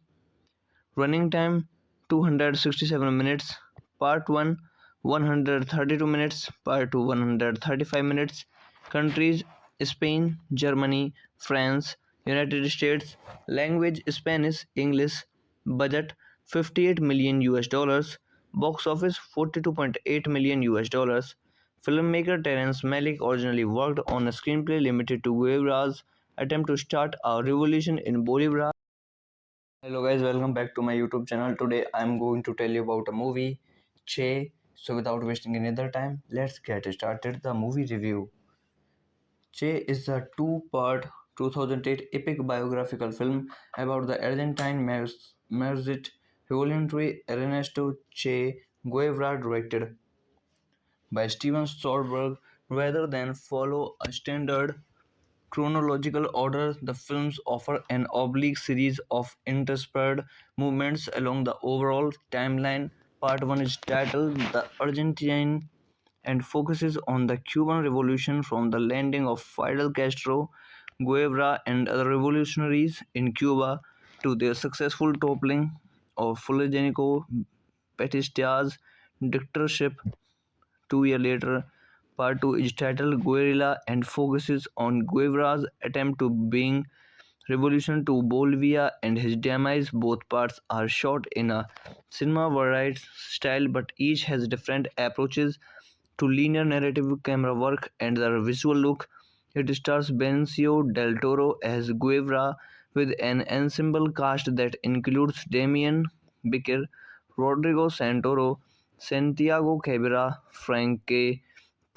Running time 267 minutes. Part 1 132 minutes. Part 2 135 minutes. Countries Spain, Germany, France, United States. Language Spanish, English. Budget 58 million US dollars. Box office 42.8 million US dollars. Filmmaker Terrence Malick originally worked on a screenplay limited to Guevara's attempt to start a revolution in Bolivia. Hello guys, welcome back to my YouTube channel. Today I'm going to tell you about a movie, Che. So without wasting any other time, let's get started the movie review. Che is a two-part 2008 epic biographical film about the Argentine Marxist revolutionary Ernesto Che Guevara, directed by Steven Soderbergh. Rather than follow a standard chronological order, the films offer an oblique series of interspersed movements along the overall timeline. Part 1 is titled The Argentine and focuses on the Cuban Revolution from the landing of Fidel Castro, Guevara, and other revolutionaries in Cuba to their successful toppling of Fulgencio Batista's dictatorship 2 years later. Part 2 is titled Guerrilla and focuses on Guevara's attempt to bring revolution to Bolivia and his demise. Both parts are shot in a cinema variety style, but each has different approaches to linear narrative, camera work, and the visual look. It stars Benicio del Toro as Guevara with an ensemble cast that includes Damien Bichir, Rodrigo Santoro, Santiago Cabrera, Frankie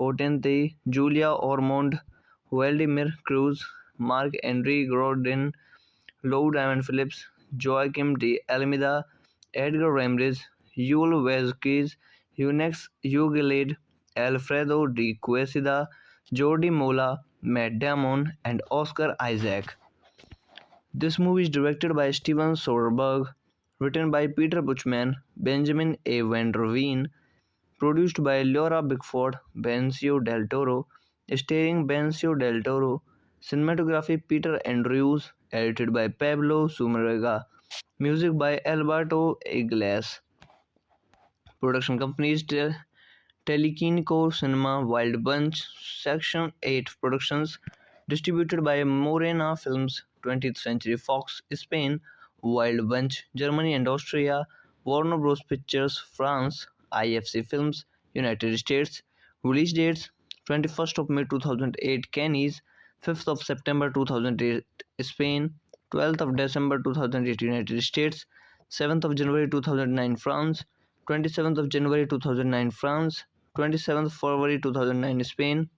Potente, Julia Ormond, Vladimir Cruz, Marc-André Godin, Lou Diamond Phillips, Joaquim de Almeida, Edgar Ramirez, Yul Vazquez, Eunex Ugalade, Alfredo de Quesada, Jordi Mola, Matt Damon, and Oscar Isaac. This movie is directed by Steven Soderbergh, written by Peter Buchman, Benjamin A. Van der Veen, produced by Laura Bickford, Benicio del Toro, starring Benicio del Toro, cinematography Peter Andrews, edited by Pablo Sumarega, music by Alberto Iglesias. Production companies Telequinico Cinema, Wild Bunch, Section 8 Productions, distributed by Morena Films, 20th Century Fox, Spain, Wild Bunch, Germany and Austria, Warner Bros. Pictures, France, IFC Films, United States. Release dates 21st of May 2008, Cannes, 5th of September 2008, Spain, 12th of December 2008, United States, 7th of January 2009, France, 27th of January 2009, France, 27th February 2009, Spain.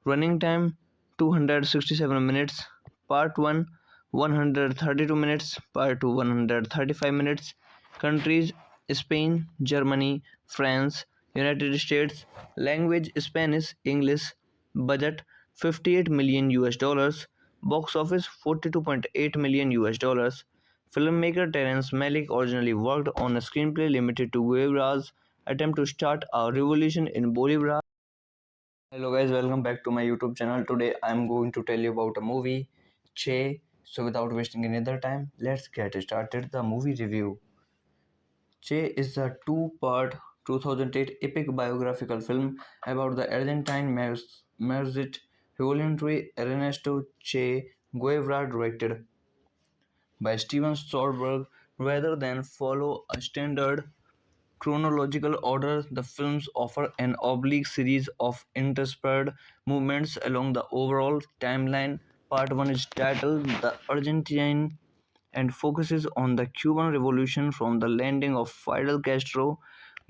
Running time 267 minutes. Part 1 132 minutes. Part 2 135 minutes. Countries Spain, Germany, France, United States. Language Spanish, English. Budget 58 million US dollars. Box office 42.8 million US dollars. Filmmaker Terrence Malick originally worked on a screenplay limited to Guevara's attempt to start a revolution in Bolivia. Hello guys, welcome back to my YouTube channel. Today I'm going to tell you about a movie, Che. So without wasting any other time, let's get started the movie review. Che is a two-part 2008 epic biographical film about the Argentine Marxist revolutionary Ernesto Che Guevara, directed by Steven Soderbergh. Rather than follow a standard chronological order, the films offer an oblique series of interspersed movements along the overall timeline. Part 1 is titled The Argentine and focuses on the Cuban Revolution from the landing of Fidel Castro,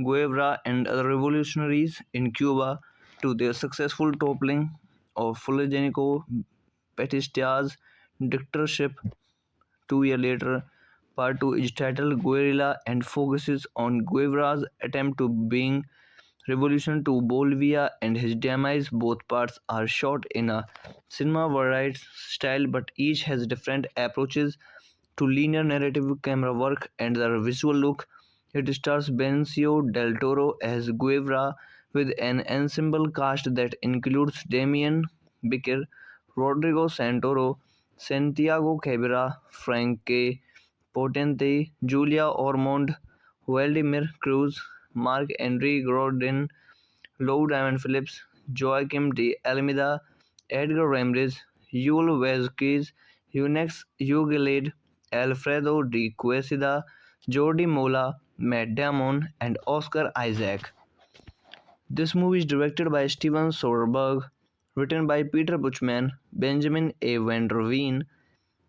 Guevara, and other revolutionaries in Cuba to their successful toppling of Fulgencio Batista's dictatorship 2 years later. Part 2 is titled Guerrilla and focuses on Guevara's attempt to bring revolution to Bolivia and his demise. Both parts are shot in a cinema variety style, but each has different approaches to linear narrative, camera work, and the visual look. It stars Benicio del Toro as Guevara with an ensemble cast that includes Damien Bichir, Rodrigo Santoro, Santiago Cabrera, Frankie Potente, Julia Ormond, Vladimir Cruz, Marc-André Godin, Lou Diamond Phillips, Joaquim de Almeida, Edgar Ramirez, Yul Vazquez, Eunex Ugalade, Alfredo de Quesada, Jordi Mola, Matt Damon, and Oscar Isaac. This movie is directed by Steven Soderbergh, written by Peter Buchman, Benjamin A. Van der Veen,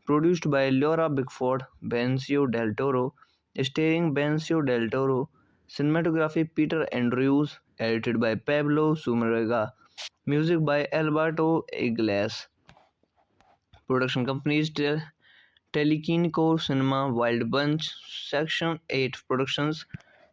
produced by Laura Bickford, Benicio del Toro, starring Benicio del Toro, cinematography Peter Andrews, edited by Pablo Sumarega, Music by Alberto Iglesias. Production companies Telekinco Cinema, Wild Bunch, Section 8 Productions,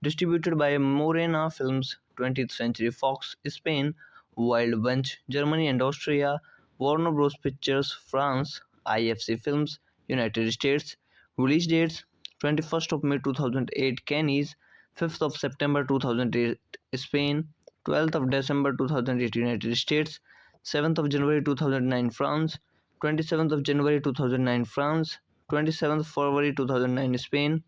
distributed by Morena Films, 20th Century Fox, Spain, Wild Bunch, Germany and Austria, Warner Bros. Pictures, France, IFC Films, United States. Release dates: 21st of May 2008, Cannes, 5th of September 2008, Spain, 12th of December 2008, United States, 7th of January 2009, France, 27th of January 2009, France, 27th February 2009, Spain.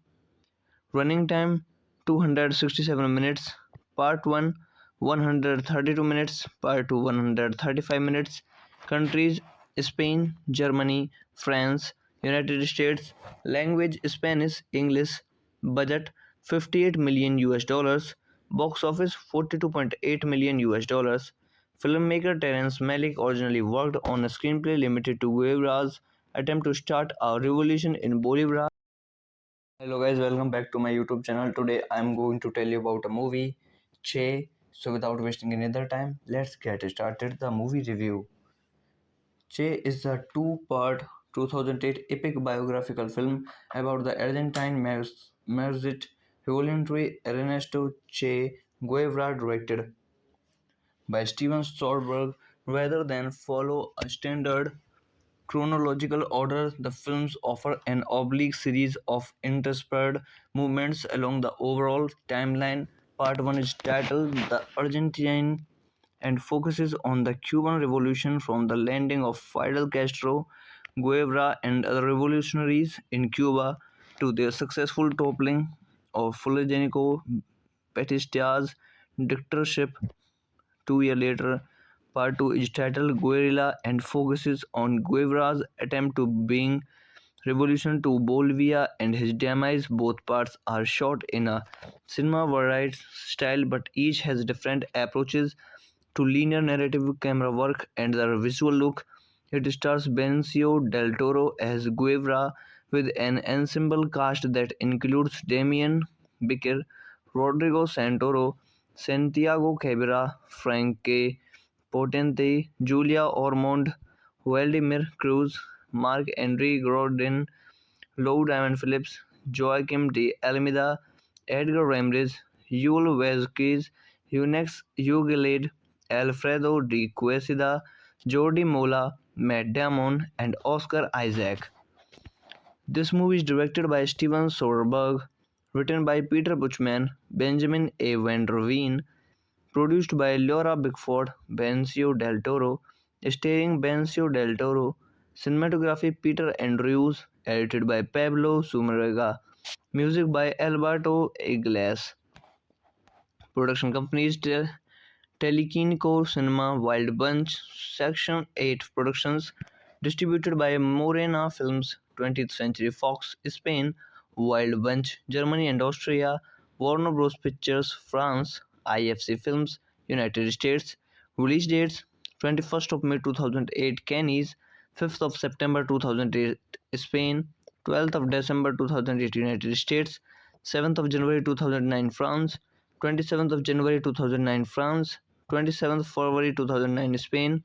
Running time 267 minutes. Part 1 132 minutes. Part 2 135 minutes. Countries: Spain, Germany, France, United States. Language: Spanish, English. Budget: 58 million US dollars. Box office: 42.8 million US dollars. Filmmaker Terrence Malick originally worked on a screenplay limited to Guevara's attempt to start a revolution in Bolivia. Hello guys, welcome back to my YouTube channel. Today I'm going to tell you about a movie, Che. So without wasting any other time, let's get started the movie review. Che is a two-part 2008 epic biographical film about the Argentine Marxist revolutionary Ernesto Che Guevara, directed by Steven Soderbergh. Rather than follow a standard chronological order, the films offer an oblique series of interspersed movements along the overall timeline. Part 1 is titled The Argentine and focuses on the Cuban Revolution from the landing of Fidel Castro, Guevara, and other revolutionaries in Cuba to their successful toppling of Fulgencio Batista's dictatorship 2 years later. Part 2 is titled Guerrilla and focuses on Guevara's attempt to bring revolution to Bolivia and his demise. Both parts are shot in a cinema variety style, but each has different approaches to linear narrative, camera work, and the visual look. It stars Benicio del Toro as Guevara with an ensemble cast that includes Damien Bichir, Rodrigo Santoro, Santiago Cabrera, Frankie Potente, Julia Ormond, Vladimir Cruz, Marc-André Godin, Lou Diamond Phillips, Joaquim de Almeida, Edgar Ramirez, Yul Vazquez, Eunex Ugalade, Alfredo de Quesada, Jordi Mola, Matt Damon, and Oscar Isaac. This movie is directed by Steven Soderbergh, written by Peter Buchman, Benjamin A. Van der Veen, produced by Laura Bickford, Benicio del Toro, starring Benicio del Toro, cinematography Peter Andrews, edited by Pablo Sumarega, music by Alberto Iglesias. Production companies Telekinco Cinema, Wild Bunch, Section 8 Productions, distributed by Morena Films, 20th Century Fox, Spain, Wild Bunch, Germany and Austria, Warner Bros. Pictures, France, IFC Films, United States. Release dates: 21st of May 2008, Cannes, 5th of September 2008, Spain, 12th of December 2008, United States, 7th of January 2009, France, 27th of January 2009, France, 27th February 2009, Spain.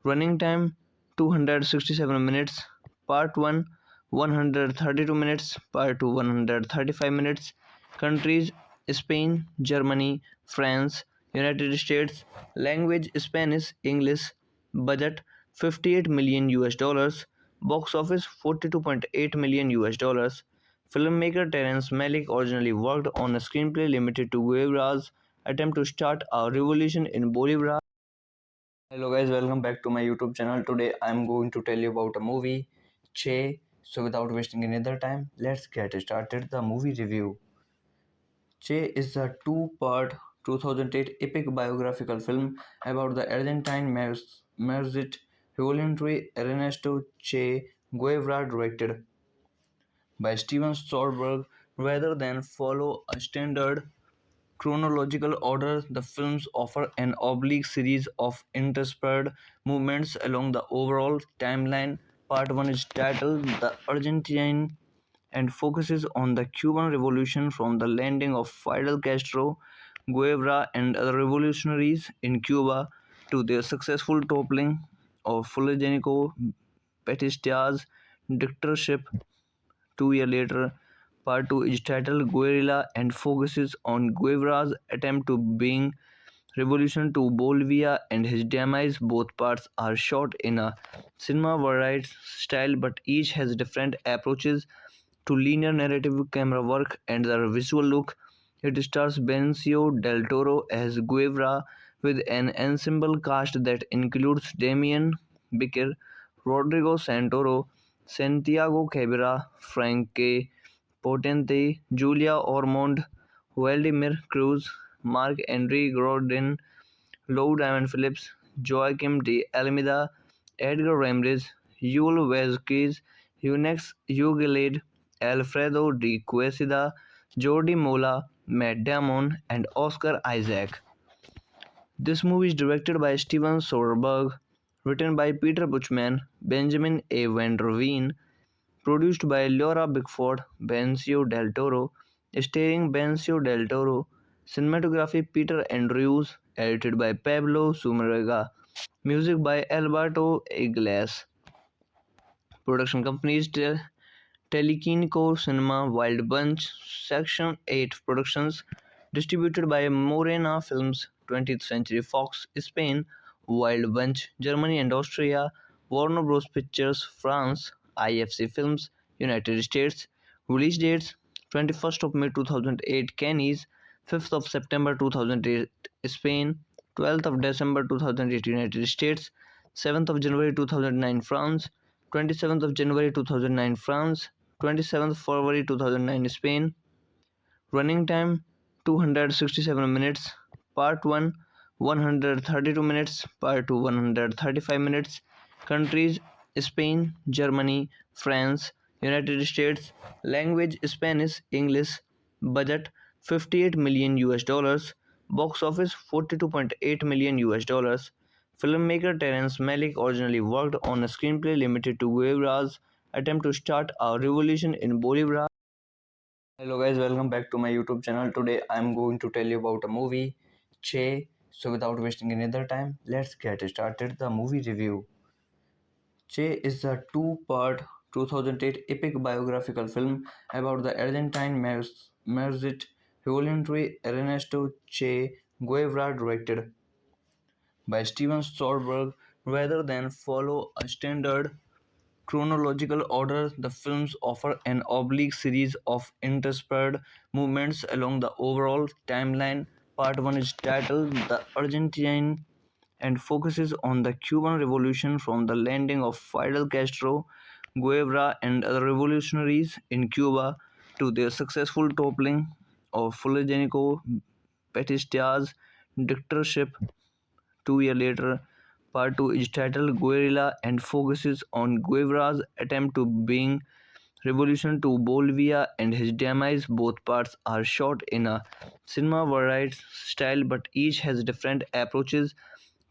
Running time 267 minutes. Part 1 132 minutes. Part 2 135 minutes. Countries: Spain, Germany, France, United States. Language: Spanish, English. Budget: 58 million US dollars. Box office: 42.8 million US dollars. Filmmaker Terrence Malick originally worked on a screenplay limited to Guevara's attempt to start a revolution in Bolivia. Hello guys, welcome back to my YouTube channel. Today I'm going to tell you about a movie, Che. So without wasting any other time, let's get started the movie review. Che is a two-part 2008 epic biographical film about the Argentine Marxist revolutionary Ernesto Che Guevara, directed by Steven Soderbergh. Rather than follow a standard chronological order, the films offer an oblique series of interspersed movements along the overall timeline. Part 1 is titled The Argentine and focuses on the Cuban Revolution from the landing of Fidel Castro, Guevara, and other revolutionaries in Cuba to their successful toppling of Fulgencio Batista's dictatorship 2 years later. Part 2 is titled Guerrilla and focuses on Guevara's attempt to bring revolution to Bolivia and his demise. Both parts are shot in a cinema variety style, but each has different approaches to linear narrative camera work and the visual look. It stars Benicio del Toro as Guevara with an ensemble cast that includes Damien Bichir, Rodrigo Santoro, Santiago Cabrera, Franque Potente, Julia Ormond, Vladimir Cruz, Marc-André Godin, Lou Diamond Phillips, Joaquim de Almeida, Edgar Ramirez, Yul Vazquez, Eunex Ugalade, Alfredo de Quesada, Jordi Mola, Matt Damon, and Oscar Isaac. This movie is directed by Steven Soderbergh, written by Peter Buchman, Benjamin A. Van der Veen, produced by Laura Bickford, Benicio del Toro, starring Benicio del Toro, cinematography Peter Andrews, edited by Pablo Sumarega, music by Alberto Iglesias. Production companies Telequinco Cinema, Wild Bunch, Section 8 Productions, distributed by Morena Films, 20th Century Fox, Spain, Wild Bunch, Germany and Austria, Warner Bros. Pictures, France, IFC Films, United States. Release dates 21st of May 2008, Cannes, 5th of September 2008, Spain, 12th of December 2008, United States, 7th of January 2009, France, 27th of January 2009, France, 27th February 2009, Spain. Running time 267 minutes. Part 1 132 minutes. Part 2 135 minutes. Countries Spain, Germany, France, United States. Language Spanish, English. Budget 58 million US dollars. Box office 42.8 million US dollars. Filmmaker Terrence Malick originally worked on a screenplay limited to Guevara's attempt to start a revolution in Bolivia. Hello guys, welcome back to my YouTube channel. Today I'm going to tell you about a movie, Che. So without wasting any other time, let's get started the movie review. Che is a two-part 2008 epic biographical film about the Argentine Marxist revolutionary Ernesto Che Guevara, directed by Steven Soderbergh. Rather than follow a standard chronological order, the films offer an oblique series of interspersed movements along the overall timeline. Part 1 is titled The Argentine and focuses on the Cuban Revolution from the landing of Fidel Castro, Guevara, and other revolutionaries in Cuba to their successful toppling of Fulgencio Batista's dictatorship 2 years later. Part 2 is titled Guerrilla and focuses on Guevara's attempt to bring revolution to Bolivia and his demise. Both parts are shot in a cinema variety style, but each has different approaches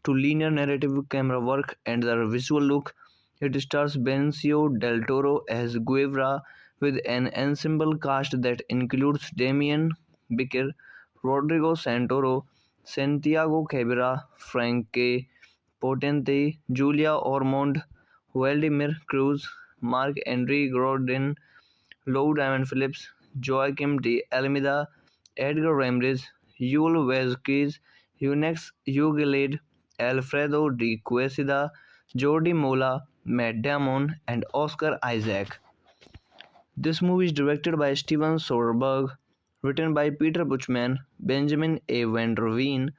to linear narrative camera work and the visual look. It stars Benicio del Toro as Guevara with an ensemble cast that includes Damien Bichir, Rodrigo Santoro, Santiago Cabrera, Franque Potente, Julia Ormond, Vladimir Cruz, Marc-André Godin, Lou Diamond Phillips, Joaquim de Almeida, Edgar Ramirez, Yul Vazquez, Eunex Ugalade, Alfredo de Quesada, Jordi Mola, Matt Damon, and Oscar Isaac. This movie is directed by Steven Soderbergh, written by Peter Buchman, Benjamin A. Van der Veen,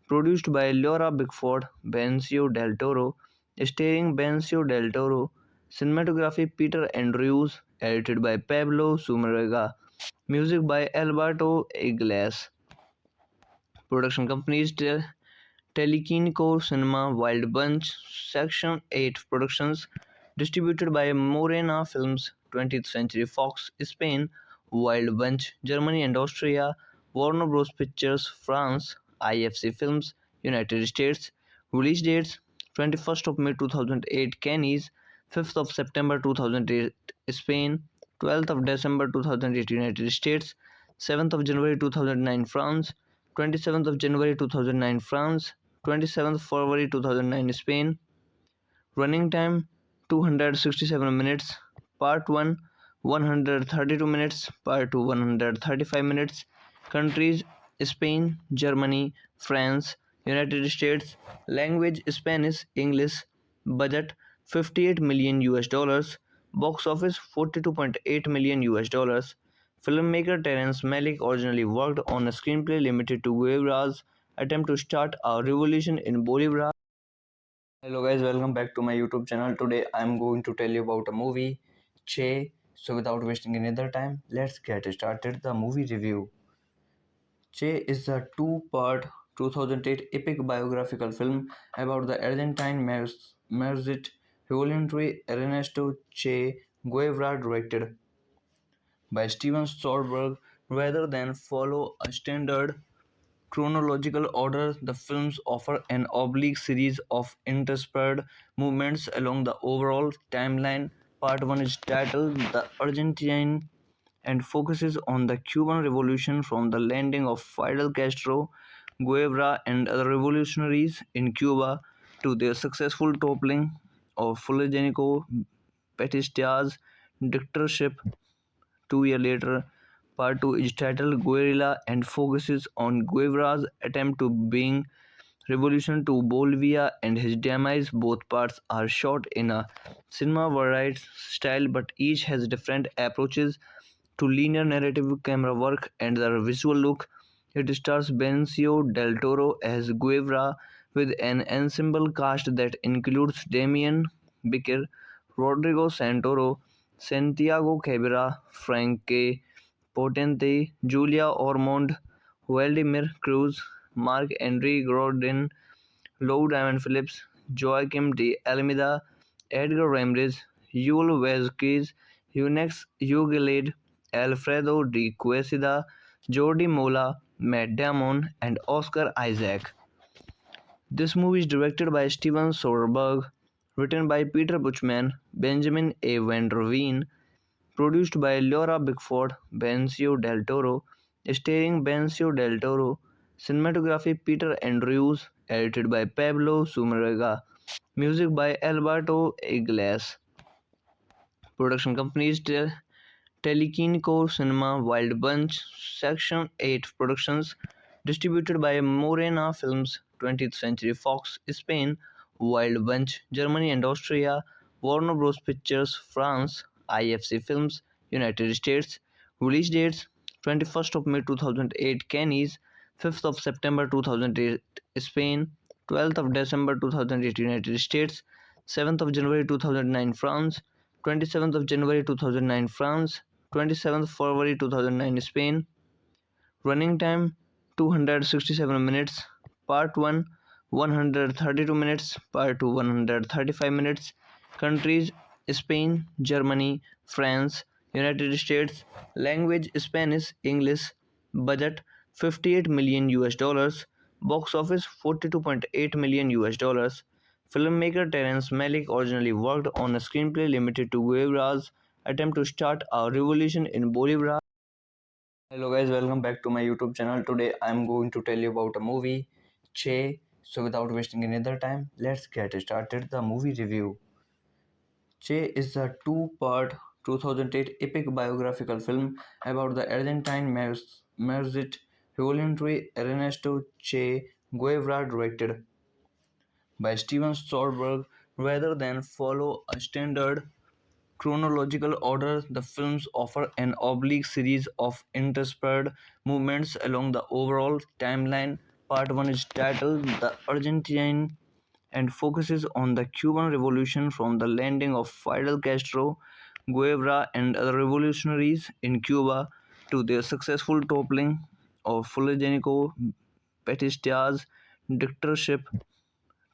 produced by Laura Bickford, Benicio del Toro, starring Benicio del Toro, cinematography Peter Andrews, edited by Pablo Sumarega, music by Alberto Iglesias. Production companies Telequinco Cinema, Wild Bunch, Section 8 Productions, distributed by Morena Films, 20th Century Fox, Spain, Wild Bunch, Germany and Austria, Warner Bros. Pictures, France, IFC Films, United States. Release dates 21st of May 2008, Cannes, 5th of September 2008, Spain, 12th of December 2008, United States, 7th of January 2009, France, 27th of January 2009, France, 27th February 2009 Spain. Running time 267 minutes. Part 1 132 minutes. Part 2 135 minutes. Countries Spain, Germany, France, United States. Language Spanish, English. Budget 58 million US dollars. Box office 42.8 million US dollars. Filmmaker Terrence Malick originally worked on a screenplay limited to Guevara's attempt to start a revolution in Bolivia. Hello guys, welcome back to my YouTube channel. Today I'm going to tell you about a movie, Che. So without wasting any other time, let's get started the movie review. Che is a two-part 2008 epic biographical film about the Argentine Marxist revolutionary Ernesto Che Guevara, directed by Steven Soderbergh. Rather than follow a standard chronological order, the films offer an oblique series of interspersed movements along the overall timeline. Part 1 is titled The Argentine and focuses on the Cuban Revolution from the landing of Fidel Castro, Guevara, and other revolutionaries in Cuba to their successful toppling of Fulgencio Batista's dictatorship 2 years later. Part 2 is titled Guerrilla and focuses on Guevara's attempt to bring revolution to Bolivia and his demise. Both parts are shot in a cinema variety style, but each has different approaches to linear narrative, camera work, and the visual look. It stars Benicio del Toro as Guevara with an ensemble cast that includes Damien Bichir, Rodrigo Santoro, Santiago Cabrera, Frankie Potente, Julia Ormond, Vladimir Cruz, Marc-André Godin, Lou Diamond Phillips, Joaquim de Almeida, Edgar Ramirez, Yul Vazquez, Eunex Ugalade, Alfredo de Quesada, Jordi Mola, Matt Damon, and Oscar Isaac. This movie is directed by Steven Soderbergh, written by Peter Buchman, Benjamin A. Van der Veen, produced by Laura Bickford, Benicio del Toro, starring Benicio del Toro, cinematography Peter Andrews, edited by Pablo Sumarega, music by Alberto Iglesias. Production companies Telequinico Cinema, Wild Bunch, Section 8 Productions, distributed by Morena Films, 20th Century Fox, Spain, Wild Bunch, Germany and Austria, Warner Bros. Pictures, France, IFC Films, United States. Release dates 21st of May 2008, Cannes, 5th of September 2008, Spain, 12th of December 2008, United States, 7th of January 2009, France, 27th of January 2009, France, 27th February 2009 Spain. Running time 267 minutes. Part 1 132 minutes. Part 2 135 minutes. Countries Spain, Germany, France, United States. Language Spanish, English. Budget 58 million US dollars. Box office 42.8 million US dollars. Filmmaker Terrence Malick originally worked on a screenplay limited to Guevara's attempt to start a revolution in Bolivia. Hello guys, welcome back to my YouTube channel. Today I'm going to tell you about a movie, Che. So without wasting any other time, let's get started the movie review. Che is a two-part 2008 epic biographical film about the Argentine Marxist revolutionary Ernesto Che Guevara, directed by Steven Soderbergh. Rather than follow a standard chronological order, the films offer an oblique series of interspersed movements along the overall timeline. Part 1 is titled The Argentine and focuses on the Cuban Revolution from the landing of Fidel Castro, Guevara, and other revolutionaries in Cuba to their successful toppling of Fulgencio Batista's dictatorship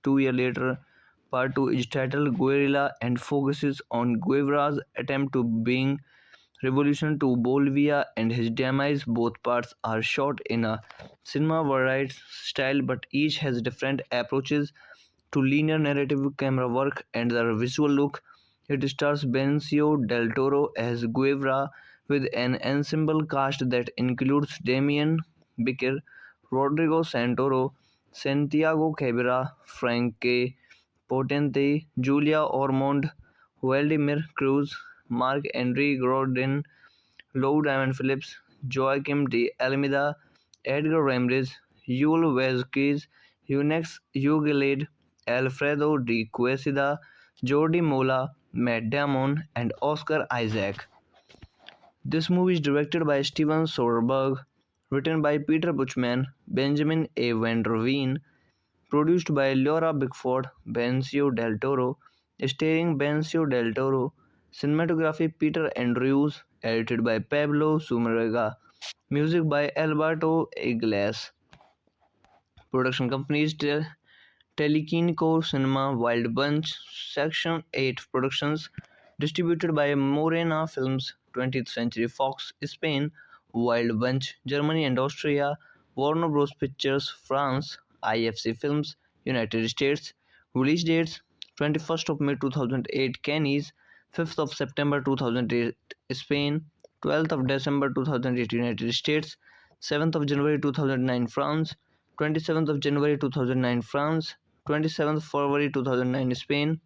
2 years later. Part 2 is titled Guerrilla and focuses on Guevara's attempt to bring revolution to Bolivia and his demise. Both parts are shot in a cinema variety style, but each has different approaches to linear narrative, camera work, and the visual look. It stars Benicio del Toro as Guevara with an ensemble cast that includes Damien Bichir, Rodrigo Santoro, Santiago Cabrera, Franque Potente, Julia Ormond, Vladimir Cruz, Marc-André Gordon, Lou Diamond Phillips, Joaquim de Almeida, Edgar Ramirez, Yul Vazquez, Eunex Ugalade, Alfredo de Quesada, Jordi Mola, Matt Damon, and Oscar Isaac. This movie is directed by Steven Soderbergh, written by Peter Buchman, Benjamin A. Van der Veen, produced by Laura Bickford, Benicio del Toro, starring Benicio del Toro, cinematography Peter Andrews, edited by Pablo Sumarega, music by Alberto Iglesias. Production companies Telequinico Cinema, Wild Bunch, Section 8 Productions, distributed by Morena Films, 20th Century Fox, Spain, Wild Bunch, Germany and Austria, Warner Bros. Pictures, France, IFC Films, United States. Release dates 21st of May 2008, Cannes, 5th of September 2008, Spain, 12th of December 2008, United States, 7th of January 2009, France, 27th of January 2009, France, 27th February 2009, Spain.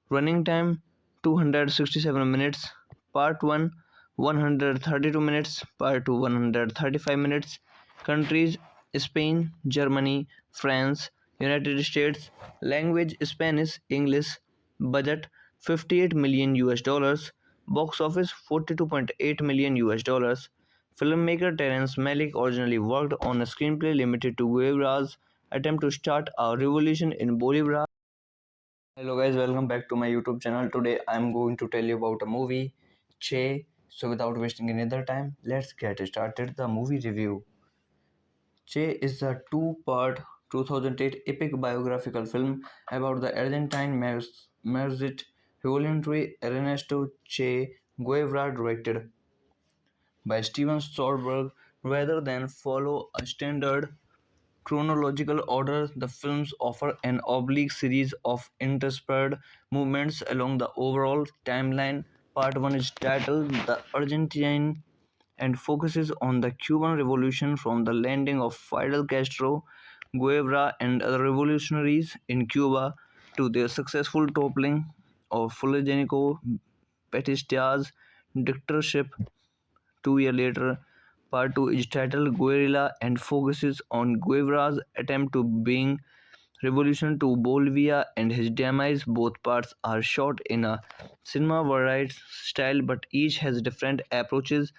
Running time 267 minutes. Part 1 132 minutes. Part 2 135 minutes. Countries Spain, Germany, France, United States. Language Spanish, English. Budget 58 million US dollars. Box office 42.8 million US dollars. Filmmaker Terrence Malick originally worked on a screenplay limited to Guevara's attempt to start a revolution in Bolivia. Hello guys, welcome back to my YouTube channel. Today I'm going to tell you about a movie, Che. So without wasting any other time, let's get started the movie review. Che is a two-part 2008 epic biographical film about the Argentine Marxist revolutionary Ernesto Che Guevara, directed by Steven Soderbergh. Rather than follow a standard chronological order, the films offer an oblique series of interspersed movements along the overall timeline. Part 1 is titled The Argentine and focuses on the Cuban Revolution from the landing of Fidel Castro, Guevara, and other revolutionaries in Cuba to their successful toppling of Fulgencio Batista's dictatorship 2 years later. Part 2 is titled Guerrilla and focuses on Guevara's attempt to bring revolution to Bolivia and his demise. Both parts are shot in a cinema variety style, but each has different approaches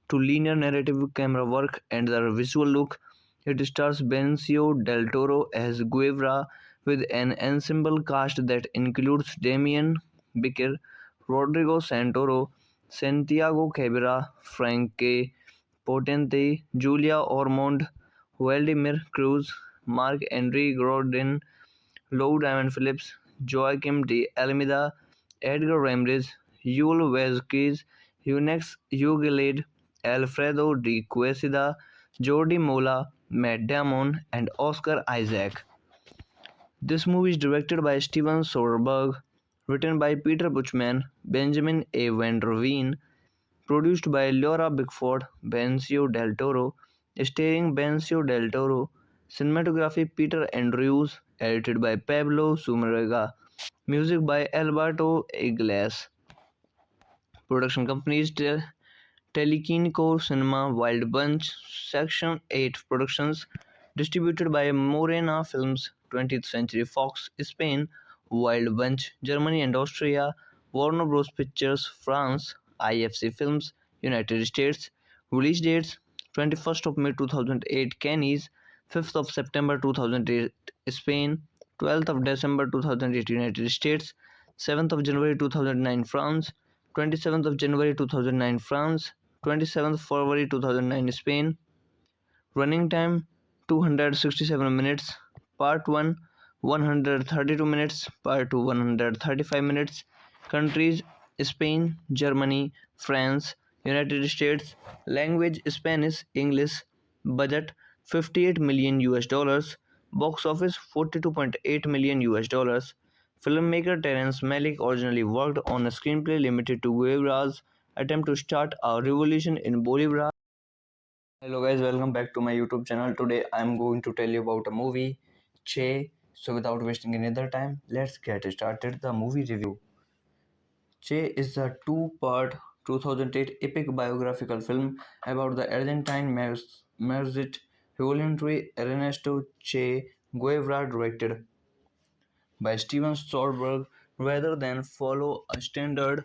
to linear narrative, camera work, and the visual look. It stars Benicio del Toro as Guevara with an ensemble cast that includes Damien Bichir, Rodrigo Santoro, Santiago Cabrera, Franque Potente, Julia Ormond, Vladimir Cruz, Marc-André Gordon, Lou Diamond Phillips, Joaquim de Almeida, Edgar Ramirez, Yul Vazquez, Eunex Ugalade, Alfredo de Quesada, Jordi Mola, Matt Damon, and Oscar Isaac. This movie is directed by Steven Soderbergh, written by Peter Buchman, Benjamin A. Van der Veen, produced by Laura Bickford, Benicio del Toro, starring Benicio del Toro, cinematography Peter Andrews, edited by Pablo Sumarega, music by Alberto Iglesias. Production companies Telequinico Cinema, Wild Bunch, Section 8 Productions, distributed by Morena Films, 20th Century Fox, Spain, Wild Bunch, Germany and Austria, Warner Bros. Pictures, France, IFC Films, United States. Release dates 21st of May 2008, Cannes, 5th of September 2008, Spain, 12th of December 2008, United States, 7th of January 2009, France, 27th of January 2009, France, 27th February 2009, Spain. Running time 267 minutes. Part 1 132 minutes. Part 2 135 minutes. Countries Spain, Germany, France, United States. Language Spanish, English. Budget 58 million US dollars. Box office 42.8 million US dollars. Filmmaker Terrence Malick originally worked on a screenplay limited to Guevara's attempt to start a revolution in Bolivia. Hello guys, welcome back to my YouTube channel. Today I am going to tell you about a movie, Che. So without wasting any other time, let's get started the movie review. Che is a two-part 2008 epic biographical film about the Argentine Marxist revolutionary Ernesto Che Guevara, directed by Steven Soderbergh. Rather than follow a standard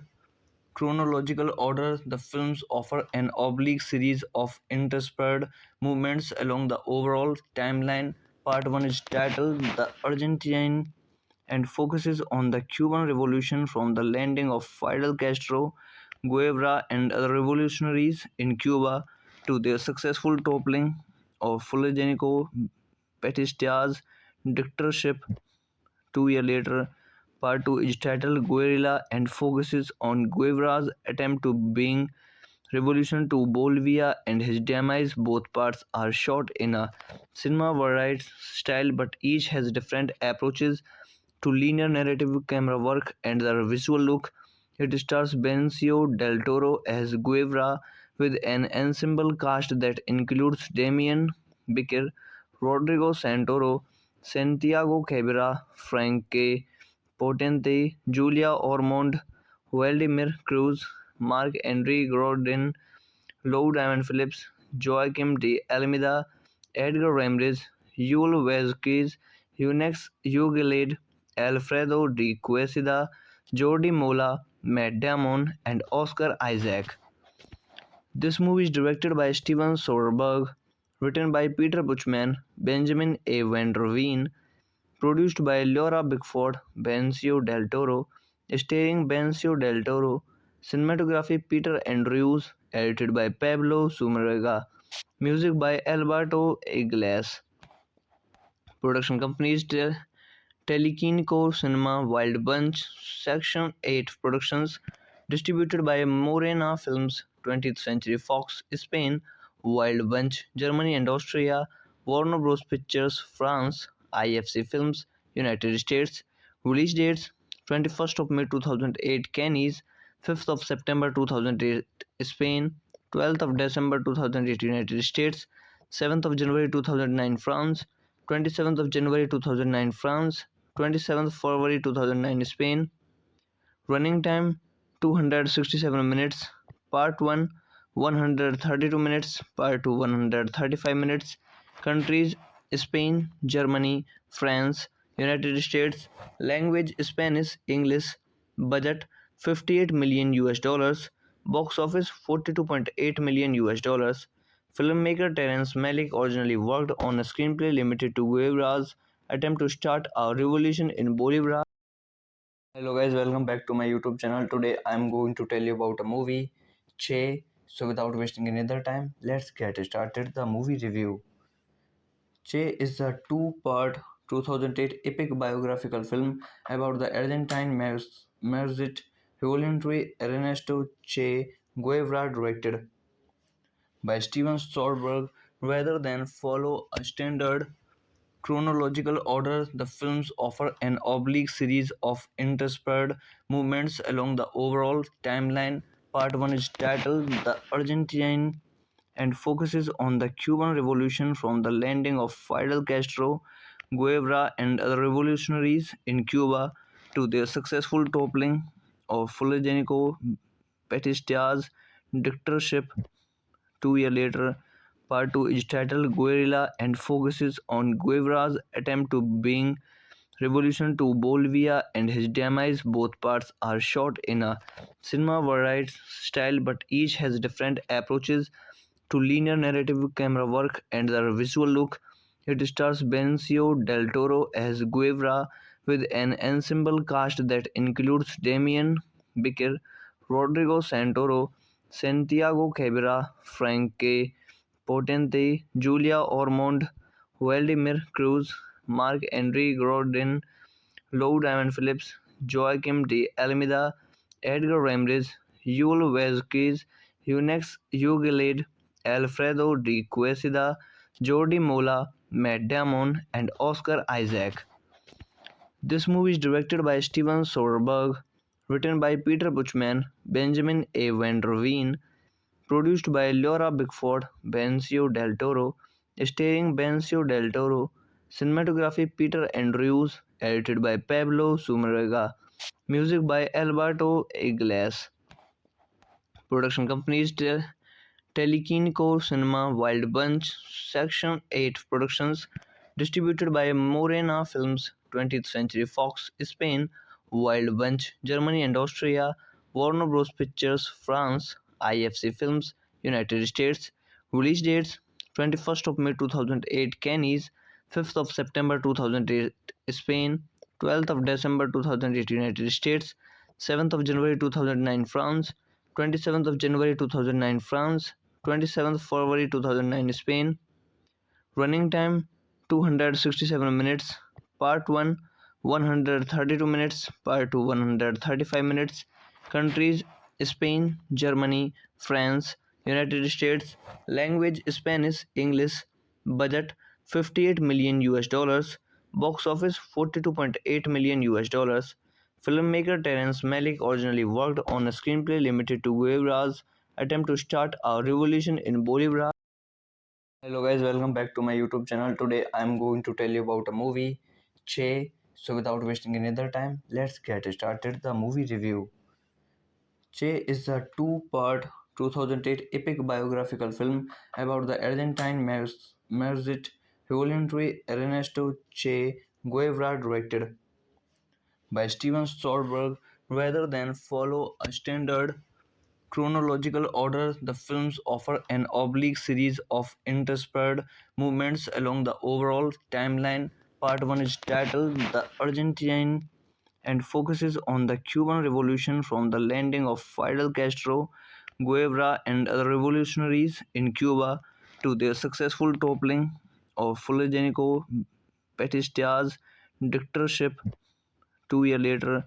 chronological order, the films offer an oblique series of interspersed movements along the overall timeline. Part 1 is titled The Argentine and focuses on the Cuban Revolution from the landing of Fidel Castro, Guevara, and other revolutionaries in Cuba to their successful toppling of Fulgencio Batista's dictatorship 2 years later. Part 2 is titled Guerrilla and focuses on Guevara's attempt to bring revolution to Bolivia and his demise. Both parts are shot in a cinema variety style, but each has different approaches to linear narrative camera work and the visual look. It stars Benicio del Toro as Guevara with an ensemble cast that includes Damien Bichir, Rodrigo Santoro, Santiago Cabrera, Frankie Potente, Julia Ormond, Vladimir Cruz, Marc-André Godin, Lou Diamond Phillips, Joaquim de Almeida, Edgar Ramirez, Yul Vazquez, Eunex Ugalid, Alfredo de Quesada, Jordi Mola, Matt Damon, and Oscar Isaac. This movie is directed by Steven Soderbergh, written by Peter Buchman, Benjamin A. Van der Veen, produced by Laura Bickford, Benicio del Toro, starring Benicio del Toro, cinematography Peter Andrews, edited by Pablo Sumarega, music by Alberto Iglesias. Production companies Telequinco Cinema, Wild Bunch, Section 8 Productions, distributed by Morena Films, 20th Century Fox, Spain, Wild Bunch, Germany and Austria, Warner Bros. Pictures, France, IFC Films, United States. Release dates 21st of May 2008, Cannes, 5th of September 2008, Spain, 12th of December 2008, United States, 7th of January 2009, France, 27th of January 2009, France, 27th February 2009, Spain. Running time 267 minutes. Part 1 132 minutes. Part 2 135 minutes. Countries Spain, Germany, France, United States. Language Spanish, English. Budget 58 million US dollars. Box office 42.8 million US dollars. Filmmaker Terrence Malick originally worked on a screenplay limited to Guevara's attempt to start a revolution in Bolivia. Hello guys, welcome back to my YouTube channel. Today I am going to tell you about a movie, Che. So without wasting any other time, let's get started the movie review. Che is a two-part 2008 epic biographical film about the Argentine Marxist revolutionary Ernesto Che Guevara, directed by Steven Soderbergh. Rather than follow a standard chronological order, the films offer an oblique series of interspersed movements along the overall timeline. Part 1 is titled The Argentine and focuses on the Cuban Revolution from the landing of Fidel Castro, Guevara, and other revolutionaries in Cuba to their successful toppling of Fulgencio Batista's dictatorship 2 years later. Part 2 is titled Guerrilla and focuses on Guevara's attempt to bring revolution to Bolivia and his demise. Both parts are shot in a cinema variety style, but each has different approaches to linear narrative camera work and the visual look. It stars Benicio del Toro as Guevara with an ensemble cast that includes Damien Bichir, Rodrigo Santoro, Santiago Cabrera, Frankie Potente, Julia Ormond, Vladimir Cruz, Marc-André Godin, Lou Diamond Phillips, Joaquim de Almeida, Edgar Ramirez, Yul Vazquez, Eunex Ugalid, Alfredo de Quesada, Jordi Mola, Matt Damon, and Oscar Isaac. This movie is directed by Steven Soderbergh, written by Peter Buchman, Benjamin A. Van der Veen, produced by Laura Bickford, Benicio del Toro, starring Benicio del Toro, cinematography Peter Andrews, edited by Pablo Sumarega, music by Alberto Iglesias, production companies Telekinco Cinema, Wild Bunch, Section 8 Productions, distributed by Morena Films, 20th Century Fox, Spain, Wild Bunch, Germany and Austria, Warner Bros. Pictures, France, IFC Films, United States. Release dates 21st of May 2008, Cannes, 5th of September 2008, Spain, 12th of December 2008, United States, 7th of January 2009, France, 27th of January 2009, France, 27th February 2009, Spain. Running time 267 minutes. Part 1 132 minutes. Part 2 135 minutes. Countries Spain, Germany, France, United States. Language Spanish, English. Budget 58 million US dollars. Box office 42.8 million US dollars. Filmmaker Terrence Malick originally worked on a screenplay limited to Guevara's attempt to start a revolution in Bolivia. Hello guys, welcome back to my YouTube channel. Today I'm going to tell you about a movie, Che. So without wasting any other time, let's get started the movie review. Che is a two-part 2008 epic biographical film about the Argentine Marxist revolutionary Ernesto Che Guevara, directed by Steven Soderbergh. Rather than follow a standard chronological order, the films offer an oblique series of interspersed movements along the overall timeline. Part 1 is titled The Argentine and focuses on the Cuban Revolution from the landing of Fidel Castro, Guevara, and other revolutionaries in Cuba to their successful toppling of Fulgencio Batista's dictatorship 2 years later.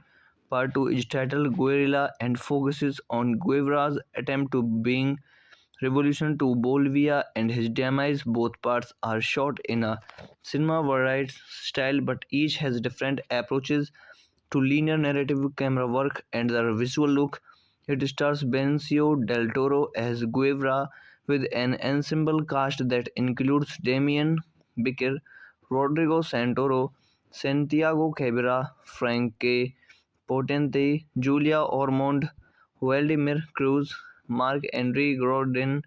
Part 2 is titled Guerrilla and focuses on Guevara's attempt to bring revolution to Bolivia and his demise. Both parts are shot in a cinema variety style, but each has different approaches to linear narrative, camera work, and the visual look. It stars Benicio del Toro as Guevara with an ensemble cast that includes Damien Bichir, Rodrigo Santoro, Santiago Cabrera, Frankie Potente, Julia Ormond, Vladimir Cruz, Marc-André Godin,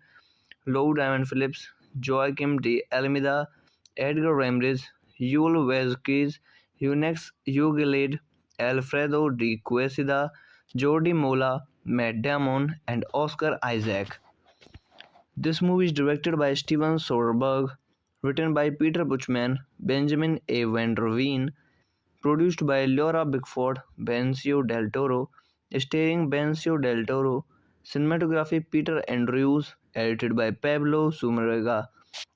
Lou Diamond Phillips, Joaquim de Almeida, Edgar Ramirez, Yul Vazquez, Eunex Ugalade, Alfredo de Quesada, Jordi Mola, Matt Damon, and Oscar Isaac. This movie is directed by Steven Soderbergh, written by Peter Buchman, Benjamin A. Van der Veen, produced by Laura Bickford, Benicio del Toro, starring Benicio del Toro, cinematography Peter Andrews, edited by Pablo Sumarega,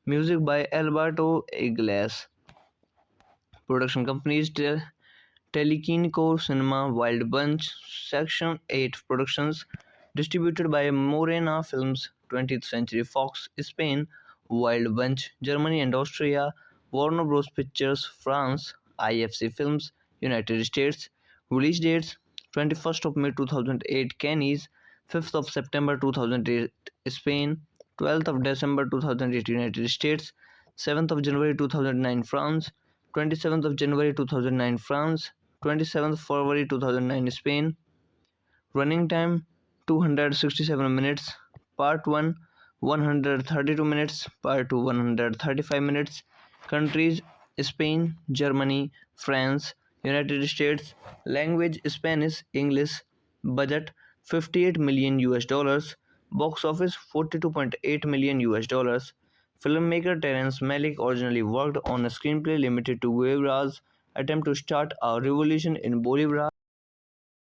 music by Alberto Iglesias, production companies Telekinco Cinema, Wild Bunch, Section 8 Productions, distributed by Morena Films, 20th Century Fox, Spain, Wild Bunch, Germany and Austria, Warner Bros. Pictures, France, IFC Films, United States. Release dates 21st of May 2008, Cannes, 5th of September 2008, Spain, 12th of December 2008, United States, 7th of January 2009, France, 27th of January 2009, France, 27th February 2009, Spain. Running time 267 minutes. Part 1 132 minutes. Part 2 135 minutes. Countries Spain, Germany, France, United States. Language Spanish, English. Budget 58 million US dollars. Box office 42.8 million US dollars. Filmmaker Terrence Malick originally worked on a screenplay limited to Guevara's attempt to start a revolution in Bolivia.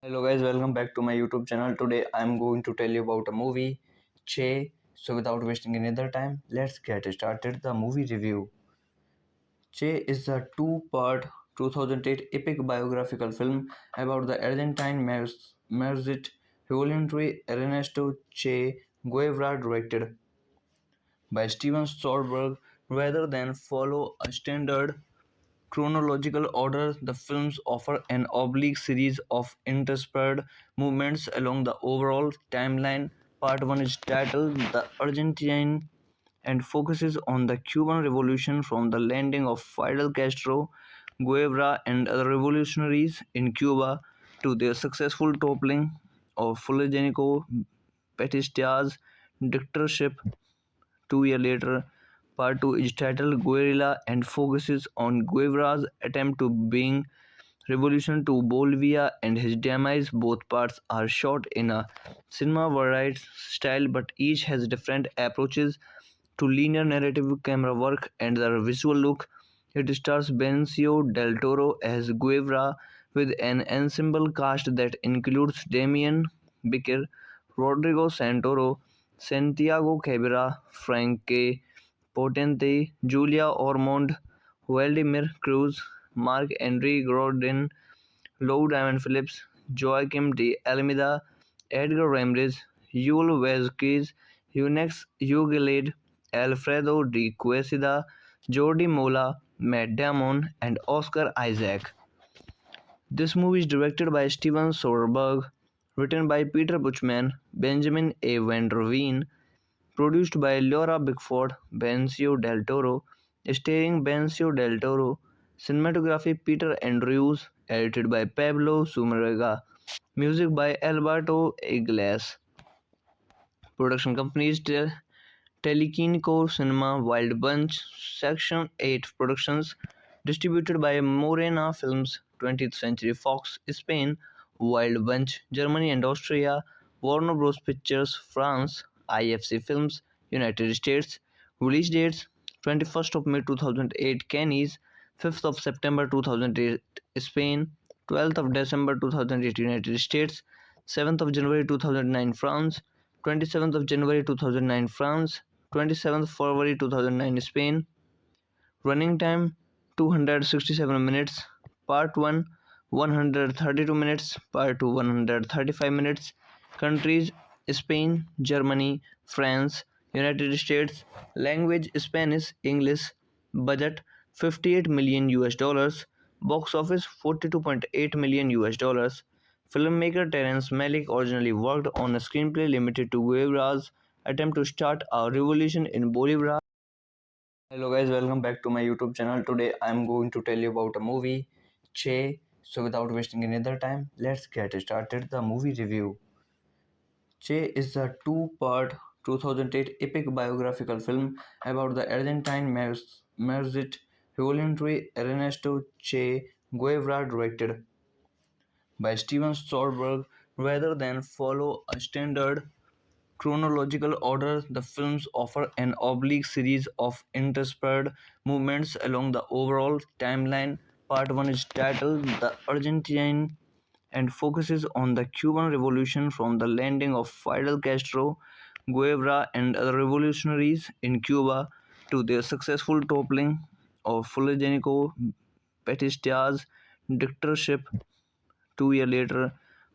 Hello guys, welcome back to my YouTube channel. Today I'm going to tell you about a movie, Che. So without wasting any other time, let's get started the movie review. Che is a two-part 2008 epic biographical film about the Argentine Marxist revolutionary Ernesto Che Guevara, directed by Steven Soderbergh. Rather than follow a standard chronological order, the films offer an oblique series of interspersed movements along the overall timeline. Part 1 is titled The Argentine and focuses on the Cuban Revolution from the landing of Fidel Castro, Guevara, and other revolutionaries in Cuba to their successful toppling of Fulgencio Batista's dictatorship 2 years later. Part 2 is titled Guerrilla and focuses on Guevara's attempt to bring revolution to Bolivia and his demise. Both parts are shot in a cinema variety style, but each has different approaches to linear narrative, camera work, and the visual look. It stars Benicio del Toro as Guevara with an ensemble cast that includes Damien Bichir, Rodrigo Santoro, Santiago Cabrera, Frank Potente, Julia Ormond, Vladimir Cruz, Marc-André Godin, Lou Diamond Phillips, Joaquim de Almeida, Edgar Ramirez, Yul Vazquez, Eunex Ugalade, Alfredo de Quesada, Jordi Mola, Matt Damon, and Oscar Isaac. This movie is directed by Steven Soderbergh, written by Peter Buchman, Benjamin A. Van der Veen, produced by Laura Bickford, Benicio del Toro, starring Benicio del Toro, cinematography Peter Andrews, edited by Pablo Sumarega, music by Alberto Iglesias. Production companies Telequinco Cinema, Wild Bunch, Section 8 Productions, distributed by Morena Films, 20th Century Fox, Spain, Wild Bunch, Germany and Austria, Warner Bros. Pictures, France, IFC Films, United States. Release dates 21st of May 2008, Cannes, 5th of September 2008, Spain, 12th of December 2008, United States, 7th of January 2009, France, 27th of January 2009, France, 27th February 2009, Spain. Running time 267 minutes. Part 1 132 minutes. Part 2 135 minutes. Countries Spain, Germany, France, United States. Language Spanish, English. Budget 58 million US dollars. Box office 42.8 million US dollars. Filmmaker Terrence Malick originally worked on a screenplay limited to Guevara's attempt to start a revolution in Bolivia. Hello guys, welcome back to my YouTube channel. Today I am going to tell you about a movie, Che. So without wasting any other time, let's get started the movie review. Che is a two-part 2008 epic biographical film about the Argentine Marxist revolutionary Ernesto Che Guevara, directed by Steven Soderbergh. Rather than follow a standard chronological order, the films offer an oblique series of interspersed movements along the overall timeline. Part 1 is titled The Argentine and focuses on the Cuban Revolution from the landing of Fidel Castro, Guevara, and other revolutionaries in Cuba to their successful toppling of Fulgencio Batista's dictatorship 2 years later.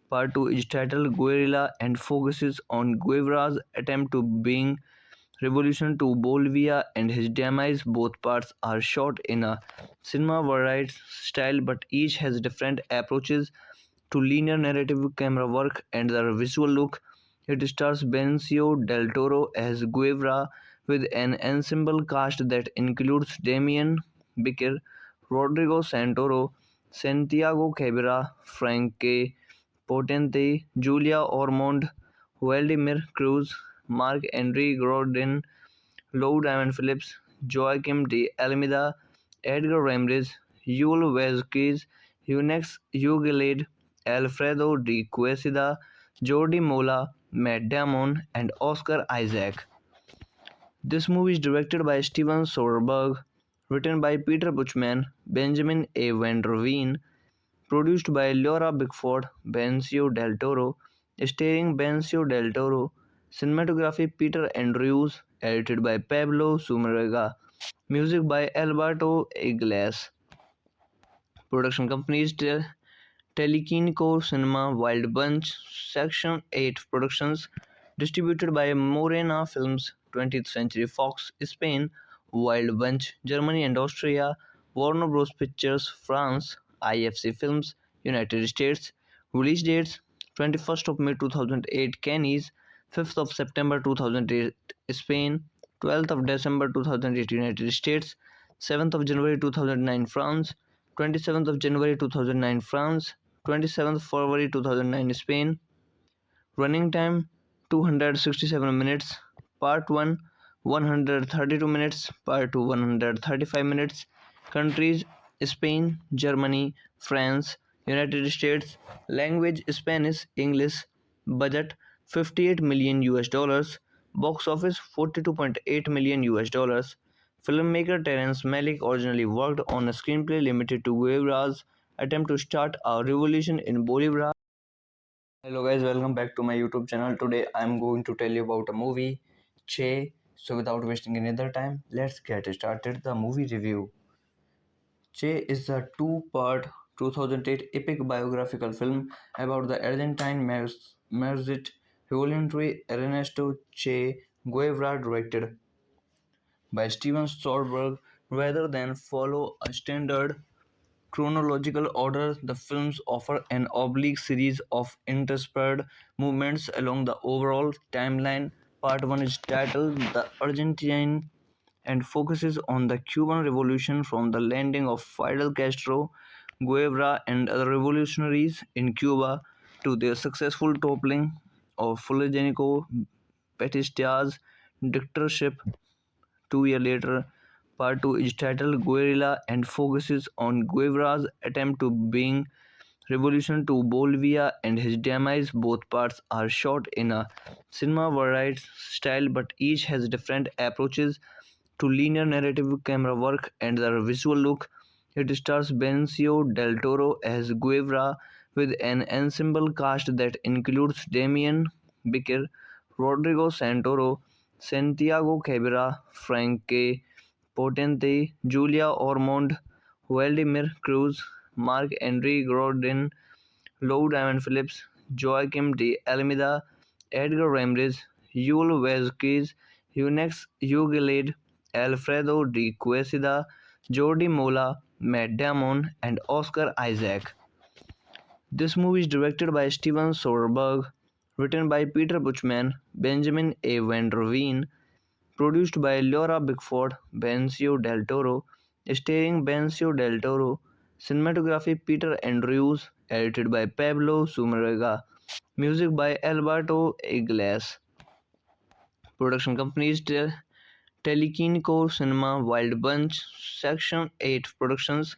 Part 2 is titled Guerrilla and focuses on Guevara's attempt to bring revolution to Bolivia and his demise. Both parts are shot in a cinema variety style, but each has different approaches to linear narrative, camera work, and the visual look. It stars Benicio del Toro as Guevara with an ensemble cast that includes Damien Bichir, Rodrigo Santoro, Santiago Cabrera, Frank Potente, Julia Ormond, Vladimir Cruz, Marc-André Godin, Lou Diamond Phillips, Joaquim de Almeida, Edgar Ramirez, Yul Vazquez, Eunex Ugalade, Alfredo de Quesada, Jordi Mola, Matt Damon, and Oscar Isaac. This movie is directed by Steven Soderbergh, written by Peter Buchman, Benjamin A. Van der Veen, produced by Laura Bickford, Benicio del Toro, starring Benicio del Toro, cinematography Peter Andrews, edited by Pablo Sumarega, music by Alberto Iglesias. Production companies Telequinco Cinema, Wild Bunch, Section 8 Productions, distributed by Morena Films, 20th Century Fox, Spain, Wild Bunch, Germany and Austria, Warner Bros. Pictures, France, IFC Films, United States. Release dates 21st of May 2008, Cannes, 5th of September 2008 Spain, 12th of December 2008 United States, 7th of January 2009 France, 27th of January 2009 France, 27th February 2009 Spain. Running time 267 minutes. Part 1 132 minutes. Part 2 135 minutes. Countries Spain, Germany, France, United States. Language Spanish, English. Budget 58 million US dollars. Box office 42.8 million US dollars. Filmmaker Terrence Malick originally worked on a screenplay limited to Guevara's attempt to start a revolution in Bolivia. Hello guys, welcome back to my YouTube channel. Today I'm going to tell you about a movie, Che. So without wasting any other time, let's get started the movie review. Che is a two-part 2008 epic biographical film about the Argentine Marxist revolutionary Ernesto Che Guevara, directed by Steven Soderbergh. Rather than follow a standard chronological order, the films offer an oblique series of interspersed movements along the overall timeline. Part 1 is titled The Argentine and focuses on the Cuban Revolution from the landing of Fidel Castro, Guevara, and other revolutionaries in Cuba to their successful toppling of Fulgencio Batista's dictatorship 2 years later. Part 2 is titled Guerrilla and focuses on Guevara's attempt to bring revolution to Bolivia and his demise. Both parts are shot in a cinema variety style, but each has different approaches to linear narrative camera work and the visual look. It stars Benicio del Toro as Guevara with an ensemble cast that includes Damien Bichir, Rodrigo Santoro, Santiago Cabrera, Frankie Potente, Julia Ormond, Vladimir Cruz, Marc-André Godin, Lou Diamond Phillips, Joaquim de Almeida, Edgar Ramirez, Yul Vazquez, Eunex Ugalade, Alfredo de Quesada, Jordi Mola, Matt Damon, and Oscar Isaac. This movie is directed by Steven Soderbergh, written by Peter Buchman, Benjamin A. Van der Veen, produced by Laura Bickford, Benicio del Toro, starring Benicio del Toro, cinematography Peter Andrews, edited by Pablo Sumarega, music by Alberto Iglesias. Production companies Telequinco Cinema, Wild Bunch, Section 8 Productions,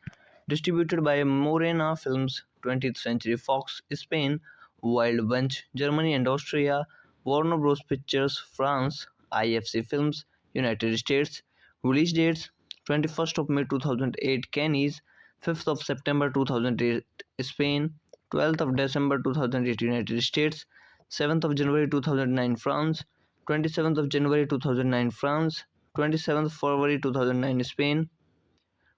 distributed by Morena Films, 20th Century Fox, Spain, Wild Bunch, Germany and Austria, Warner Bros. Pictures, France, IFC Films, United States. Release dates 21st of May 2008 Cannes, 5th of September 2008 Spain, 12th of December 2008 United States, 7th of January 2009 France, 27th of January 2009 France, 27th February 2009 Spain.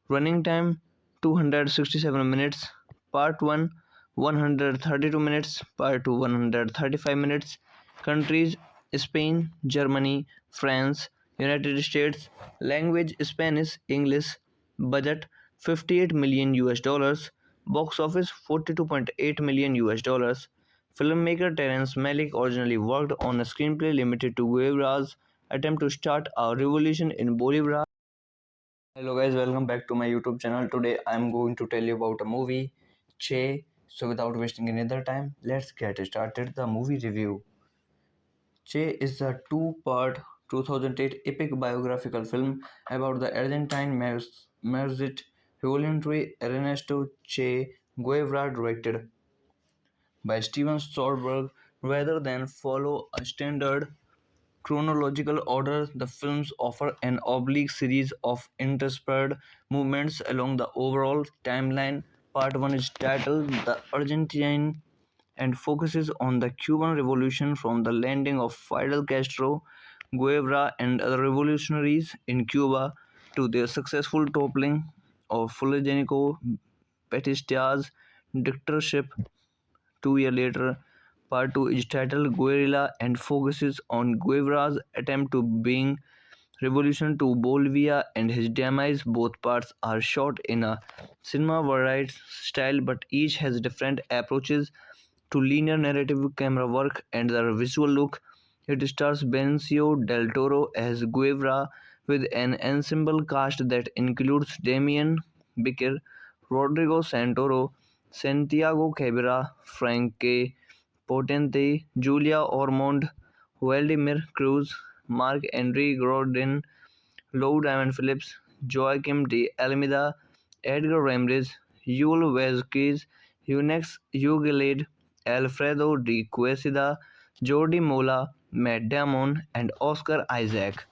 Running time 267 minutes. Part 1 132 minutes. Part 2 135 minutes. Countries Spain, Germany, France, United States. Language Spanish, English. Budget 58 million US dollars. Box office 42.8 million US dollars. Filmmaker Terrence Malick originally worked on a screenplay limited to Guevara's attempt to start a revolution in Bolivia. Hello guys, welcome back to my YouTube channel. Today I'm going to tell you about a movie, Che. So without wasting any other time, let's get started the movie review. Che is a two-part 2008 epic biographical film about the Argentine Marxist revolutionary Ernesto Che Guevara, directed by Steven Soderbergh. Rather than follow a standard chronological order, the films offer an oblique series of interspersed movements along the overall timeline. Part 1 is titled The Argentine and focuses on the Cuban Revolution from the landing of Fidel Castro, Guevara, and other revolutionaries in Cuba to their successful toppling of Fulgencio Batista's dictatorship 2 years later. Part 2 is titled Guerrilla and focuses on Guevara's attempt to bring revolution to Bolivia and his demise. Both parts are shot in a cinema variety style, but each has different approaches to linear narrative camera work and the visual look. It stars Benicio del Toro as Guevara with an ensemble cast that includes Damien Bichir, Rodrigo Santoro, Santiago Cabrera, Frankie Potente, Julia Ormond, Vladimir Cruz, Marc-André Gordon, Lou Diamond Phillips, Joaquim de Almeida, Edgar Ramirez, Yul Vazquez, Eunex Ugalade, Alfredo de Quesada, Jordi Mola, Matt Damon, and Oscar Isaac.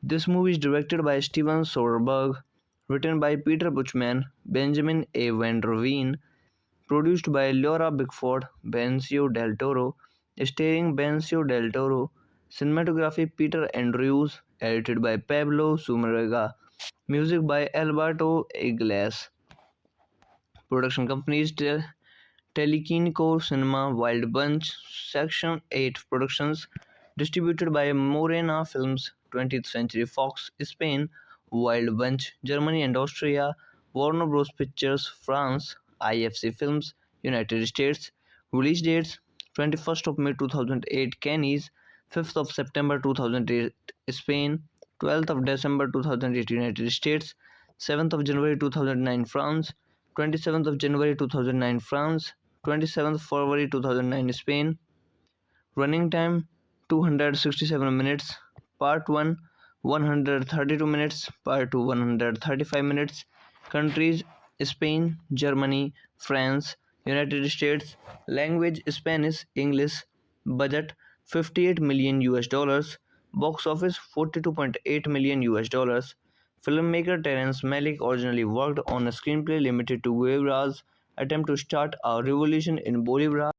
This movie is directed by Steven Soderbergh, written by Peter Buchman, Benjamin A. Van Der Veen, produced by Laura Bickford, Benicio del Toro, starring Benicio del Toro, cinematography Peter Andrews, edited by Pablo Sumarega, music by Alberto Iglesias, production companies Telequinico Cinema, Wild Bunch, Section 8 Productions, distributed by Morena Films, 20th Century Fox, Spain, Wild Bunch, Germany and Austria, Warner Bros. Pictures, France, IFC Films, United States. Release dates 21st of May 2008, Cannes, 5th of September 2008, Spain, 12th of December 2008, United States, 7th of January 2009, France, 27th of January 2009, France, 27th February 2009, Spain. Running time 267 minutes. Part 1 132 minutes. Part 2 135 minutes. Countries Spain, Germany, France, United States. Language Spanish, English. Budget 58 million US dollars. Box office 42.8 million US dollars. Filmmaker Terrence Malick originally worked on a screenplay limited to Guevara's attempt to start a revolution in Bolivia.